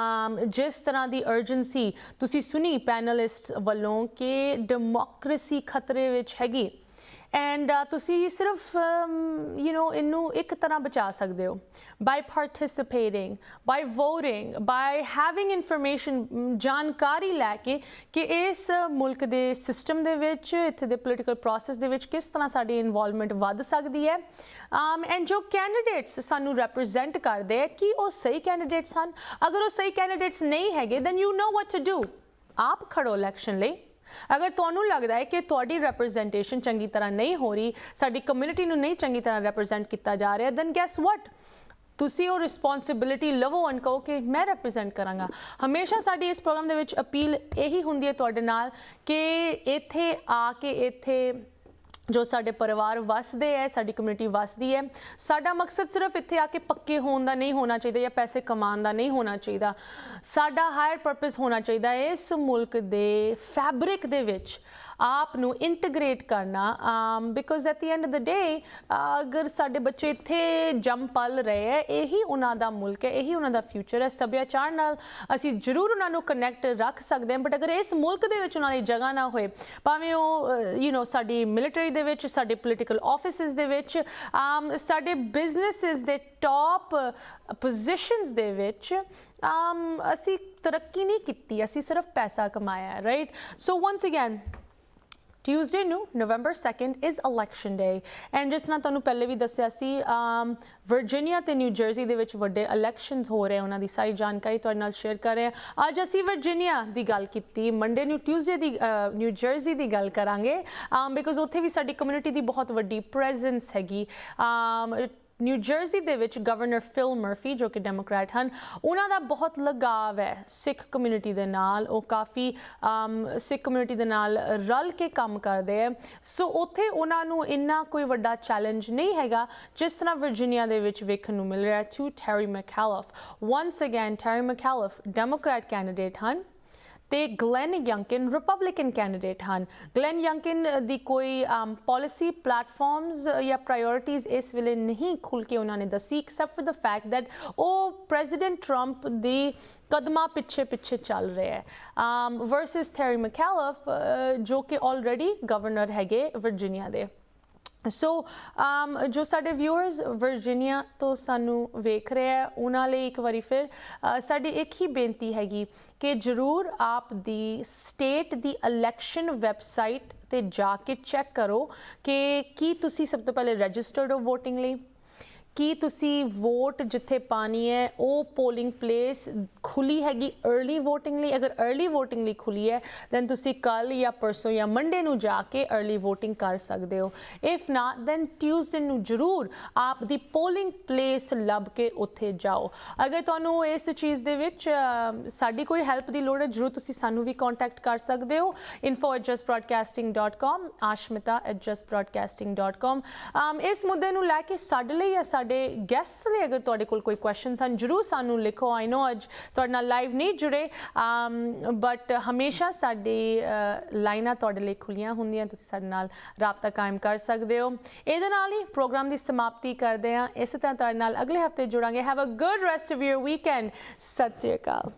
ਜਿਸ ਤਰ੍ਹਾਂ ਦੀ ਅਰਜੈਂਸੀ ਤੁਸੀਂ ਸੁਣੀ ਪੈਨਲਿਸਟ ਵੱਲੋਂ ਕਿ ਡੈਮੋਕ੍ਰੇਸੀ ਖਤਰੇ ਵਿੱਚ ਹੈਗੀ, ਐਂਡ ਤੁਸੀਂ ਸਿਰਫ ਇਹਨੂੰ ਇੱਕ ਤਰ੍ਹਾਂ ਬਚਾ ਸਕਦੇ ਹੋ ਬਾਈ ਪਾਰਟਿਸਿਪੇਟਿੰਗ, ਬਾਈ ਵੋਟਿੰਗ, ਬਾਈ ਹੈਵਿੰਗ ਇਨਫੋਰਮੇਸ਼ਨ, ਜਾਣਕਾਰੀ ਲੈ ਕੇ ਕਿ ਇਸ ਮੁਲਕ ਦੇ ਸਿਸਟਮ ਦੇ ਵਿੱਚ, ਇੱਥੇ ਦੇ ਪੋਲੀਟੀਕਲ ਪ੍ਰੋਸੈਸ ਦੇ ਵਿੱਚ ਕਿਸ ਤਰ੍ਹਾਂ ਸਾਡੀ ਇਨਵੋਲਵਮੈਂਟ ਵੱਧ ਸਕਦੀ ਹੈ। ਐਂਡ ਜੋ ਕੈਂਡੀਡੇਟਸ ਸਾਨੂੰ ਰੈਪਰੈਜ਼ੈਂਟ ਕਰਦੇ ਹੈ ਕਿ ਉਹ ਸਹੀ ਕੈਂਡੀਡੇਟਸ ਹਨ। ਅਗਰ ਉਹ ਸਹੀ ਕੈਂਡੀਡੇਟਸ ਨਹੀਂ ਹੈਗੇ then you know what to do. ਆਪ ਖੜੋ ਇਲੈਕਸ਼ਨ ਲਈ। ਅਗਰ ਤੁਹਾਨੂੰ ਲੱਗਦਾ ਹੈ ਕਿ ਤੁਹਾਡੀ ਰੈਪਰੈਜ਼ੈਂਟੇਸ਼ਨ ਚੰਗੀ ਤਰ੍ਹਾਂ ਨਹੀਂ ਹੋ ਰਹੀ, ਸਾਡੀ ਕਮਿਊਨਿਟੀ ਨੂੰ ਨਹੀਂ ਚੰਗੀ ਤਰ੍ਹਾਂ ਰੈਪਰੈਜ਼ੈਂਟ ਕੀਤਾ ਜਾ ਰਿਹਾ, ਦੈਨ ਗੈਸ ਵਾਟ, ਤੁਸੀਂ ਉਹ ਰਿਸਪੌਂਸਿਬਿਲਿਟੀ ਲਵੋ ਐਂਡ ਕਹੋ ਕਿ ਮੈਂ ਰੈਪਰੈਜ਼ੈਂਟ ਕਰਾਂਗਾ। ਹਮੇਸ਼ਾ ਸਾਡੀ ਇਸ ਪ੍ਰੋਗਰਾਮ ਦੇ ਵਿੱਚ ਅਪੀਲ ਇਹੀ ਹੁੰਦੀ ਹੈ ਤੁਹਾਡੇ ਨਾਲ ਕਿ ਇੱਥੇ ਆ ਕੇ ਇੱਥੇ ਜੋ ਸਾਡੇ ਪਰਿਵਾਰ ਵਸਦੇ ਹੈ, ਸਾਡੀ ਕਮਿਊਨਿਟੀ ਵਸਦੀ ਹੈ, ਸਾਡਾ ਮਕਸਦ ਸਿਰਫ ਇੱਥੇ ਆ ਕੇ ਪੱਕੇ ਹੋਣ ਦਾ ਨਹੀਂ ਹੋਣਾ ਚਾਹੀਦਾ ਜਾਂ ਪੈਸੇ ਕਮਾਉਣ ਦਾ ਨਹੀਂ ਹੋਣਾ ਚਾਹੀਦਾ। ਸਾਡਾ ਹਾਇਰ ਪਰਪਸ ਹੋਣਾ ਚਾਹੀਦਾ ਹੈ ਇਸ ਮੁਲਕ ਦੇ ਫੈਬਰਿਕ ਦੇ ਵਿੱਚ ਆਪ ਨੂੰ ਇੰਟੀਗ੍ਰੇਟ ਕਰਨਾ because at the end of the day ਅਗਰ ਸਾਡੇ ਬੱਚੇ ਇੱਥੇ ਜੰਮ ਪਲ ਰਹੇ ਹੈ, ਇਹੀ ਉਹਨਾਂ ਦਾ ਮੁਲਕ ਹੈ, ਇਹੀ ਉਹਨਾਂ ਦਾ ਫਿਊਚਰ ਹੈ। ਸੱਭਿਆਚਾਰ ਨਾਲ ਅਸੀਂ ਜ਼ਰੂਰ ਉਹਨਾਂ ਨੂੰ ਕਨੈਕਟ ਰੱਖ ਸਕਦੇ ਹਾਂ, ਬਟ ਅਗਰ ਇਸ ਮੁਲਕ ਦੇ ਵਿੱਚ ਉਹਨਾਂ ਲਈ ਜਗ੍ਹਾ ਨਾ ਹੋਏ, ਭਾਵੇਂ ਉਹ ਸਾਡੀ ਮਿਲਟਰੀ ਦੇ ਵਿੱਚ, ਸਾਡੇ ਪੋਲੀਟੀਕਲ ਆਫਿਸਿਸ ਦੇ ਵਿੱਚ, ਸਾਡੇ ਬਿਜ਼ਨੈਸਿਸ ਦੇ ਟੌਪ ਪੋਜੀਸ਼ਨਸ ਦੇ ਵਿੱਚ ਅਸੀਂ ਤਰੱਕੀ ਨਹੀਂ ਕੀਤੀ, ਅਸੀਂ ਸਿਰਫ ਪੈਸਾ ਕਮਾਇਆ, ਰਾਈਟ? ਸੋ ਵਾਂਸ ਅਗੇਨ Tuesday ਨੂੰ November 2nd is election day and ਜਿਸ ਤਰ੍ਹਾਂ ਤੁਹਾਨੂੰ ਪਹਿਲੇ ਵੀ ਦੱਸਿਆ ਸੀ ਵਰਜੀਨੀਆ ਤੇ ਨਿਊ ਜਰਸੀ ਦੇ ਵਿੱਚ ਵੱਡੇ ਇਲੈਕਸ਼ਨਸ ਹੋ ਰਹੇ, ਉਹਨਾਂ ਦੀ ਸਾਰੀ ਜਾਣਕਾਰੀ ਤੁਹਾਡੇ ਨਾਲ ਸ਼ੇਅਰ ਕਰ ਰਹੇ ਹਾਂ। ਅੱਜ ਅਸੀਂ ਵਰਜੀਨੀਆ ਦੀ ਗੱਲ ਕੀਤੀ, ਮੰਡੇ ਨੂੰ ਟਿਊਜ਼ਡੇ ਦੀ ਨਿਊ ਜਰਸੀ ਦੀ ਗੱਲ ਕਰਾਂਗੇ ਬਿਕੋਜ਼ ਉੱਥੇ ਵੀ ਸਾਡੀ ਕਮਿਊਨਿਟੀ ਦੀ ਬਹੁਤ ਵੱਡੀ ਪ੍ਰੈਜ਼ੈਂਸ ਹੈਗੀ। ਨਿਊ ਜਰਸੀ ਦੇ ਵਿੱਚ ਗਵਰਨਰ ਫਿਲ ਮਰਫੀ ਜੋ ਕਿ ਡੈਮੋਕ੍ਰੈਟ ਹਨ, ਉਹਨਾਂ ਦਾ ਬਹੁਤ ਲਗਾਵ ਹੈ ਸਿੱਖ ਕਮਿਊਨਿਟੀ ਦੇ ਨਾਲ, ਉਹ ਕਾਫੀ ਸਿੱਖ ਕਮਿਊਨਿਟੀ ਦੇ ਨਾਲ ਰਲ ਕੇ ਕੰਮ ਕਰਦੇ ਹੈ। ਸੋ ਉੱਥੇ ਉਹਨਾਂ ਨੂੰ ਇੰਨਾ ਕੋਈ ਵੱਡਾ ਚੈਲੰਜ ਨਹੀਂ ਹੈਗਾ ਜਿਸ ਤਰ੍ਹਾਂ ਵਰਜੀਨੀਆ ਦੇ ਵਿੱਚ ਵੇਖਣ ਨੂੰ ਮਿਲ ਰਿਹਾ to Terry McAuliffe. Once again Terry McAuliffe Democrat candidate ਹਨ ਤੇ ਗਲੈਨ ਯੰਕਿਨ ਰਿਪਬਲਿਕਨ ਕੈਂਡੀਡੇਟ ਹਨ। ਗਲੈਨ ਯੰਕਿਨ ਦੀ ਕੋਈ ਪਾਲਿਸੀ ਪਲੈਟਫਾਰਮਸ ਜਾਂ ਪ੍ਰਾਇਓਰਿਟੀਜ਼ ਇਸ ਵੇਲੇ ਨਹੀਂ ਖੁੱਲ੍ਹ ਕੇ ਉਹਨਾਂ ਨੇ ਦੱਸੀ, accept for the fact that ਉਹ ਪ੍ਰੈਜ਼ੀਡੈਂਟ ਟਰੰਪ ਦੀ ਕਦਮਾਂ ਪਿੱਛੇ ਚੱਲ ਰਿਹਾ ਹੈ ਵਰਸਸ ਟੈਰੀ ਮੈਕੈਲਫ ਜੋ ਕਿ ਆਲਰੇਡੀ ਗਵਰਨਰ ਹੈਗੇ ਵਰਜੀਨੀਆ ਦੇ। ਸੋ ਜੋ ਸਾਡੇ ਵਿਊਅਰਸ ਵਰਜੀਨੀਆ ਤੋਂ ਸਾਨੂੰ ਵੇਖ ਰਹੇ ਹੈ, ਉਹਨਾਂ ਲਈ ਇੱਕ ਵਾਰੀ ਫਿਰ ਸਾਡੀ ਇੱਕ ਹੀ ਬੇਨਤੀ ਹੈਗੀ ਕਿ ਜ਼ਰੂਰ ਆਪ ਦੀ ਸਟੇਟ ਦੀ ਇਲੈਕਸ਼ਨ ਵੈਬਸਾਈਟ 'ਤੇ ਜਾ ਕੇ ਚੈੱਕ ਕਰੋ ਕਿ ਕੀ ਤੁਸੀਂ ਸਭ ਤੋਂ ਪਹਿਲੇ ਰਜਿਸਟਰਡ ਹੋ ਵੋਟਿੰਗ ਲਈ, ਕੀ ਤੁਸੀਂ ਵੋਟ ਜਿੱਥੇ ਪਾਣੀ ਹੈ ਉਹ ਪੋਲਿੰਗ ਪਲੇਸ ਖੁੱਲੀ ਹੈਗੀ अर्ਲੀ ਵੋਟਿੰਗ ਲਈ। ਅਗਰ अर्ਲੀ ਵੋਟਿੰਗ ਲਈ ਖੁੱਲੀ ਹੈ ਦੈਨ ਤੁਸੀਂ ਕੱਲ੍ਹ ਜਾਂ ਪਰਸੋਂ ਜਾਂ ਮੰਡੇ ਨੂੰ ਜਾ ਕੇ अर्ਲੀ ਵੋਟਿੰਗ ਕਰ ਸਕਦੇ ਹੋ। ਇਫ ਨਾਟ ਦੈਨ ਟਿਊਜ਼ਡੇ ਨੂੰ ਜ਼ਰੂਰ ਆਪ ਦੀ ਪੋਲਿੰਗ ਪਲੇਸ ਲੱਭ ਕੇ ਉੱਥੇ ਜਾਓ। ਅਗਰ ਤੁਹਾਨੂੰ ਇਸ ਚੀਜ਼ ਦੇ ਵਿੱਚ ਸਾਡੀ ਕੋਈ ਹੈਲਪ ਦੀ ਲੋੜ ਹੈ, ਜ਼ਰੂਰ ਤੁਸੀਂ ਸਾਨੂੰ ਵੀ ਕੰਟੈਕਟ ਕਰ ਸਕਦੇ ਹੋ info@justbroadcasting.com, ashmita@justbroadcasting.com। ਇਸ ਮੁੱਦੇ ਨੂੰ ਲੈ ਕੇ ਸਾਡੇ ਲਈ ਜਾਂ ਸਾਡੇ ਗੈਸਟਸ ਲਈ ਅਗਰ ਤੁਹਾਡੇ ਕੋਲ ਕੋਈ ਕੁਐਸਚਨਸ ਹਨ, ਜ਼ਰੂਰ ਸਾਨੂੰ ਲਿਖੋ। ਆਈ ਨੋ ਅੱਜ ਤੁਹਾਡੇ ਨਾਲ ਲਾਈਵ ਨਹੀਂ ਜੁੜੇ ਬਟ ਹਮੇਸ਼ਾ ਸਾਡੀ ਲਾਈਨਾਂ ਤੁਹਾਡੇ ਲਈ ਖੁੱਲੀਆਂ ਹੁੰਦੀਆਂ, ਤੁਸੀਂ ਸਾਡੇ ਨਾਲ ਰਾਬਤਾ ਕਾਇਮ ਕਰ ਸਕਦੇ ਹੋ। ਇਹਦੇ ਨਾਲ ਹੀ ਪ੍ਰੋਗਰਾਮ ਦੀ ਸਮਾਪਤੀ ਕਰਦੇ ਹਾਂ। ਇਸੇ ਤਰ੍ਹਾਂ ਤੁਹਾਡੇ ਨਾਲ ਅਗਲੇ ਹਫਤੇ ਜੁੜਾਂਗੇ। Have a good rest of your weekend. ਸਤਿ ਸ਼੍ਰੀ ਅਕਾਲ।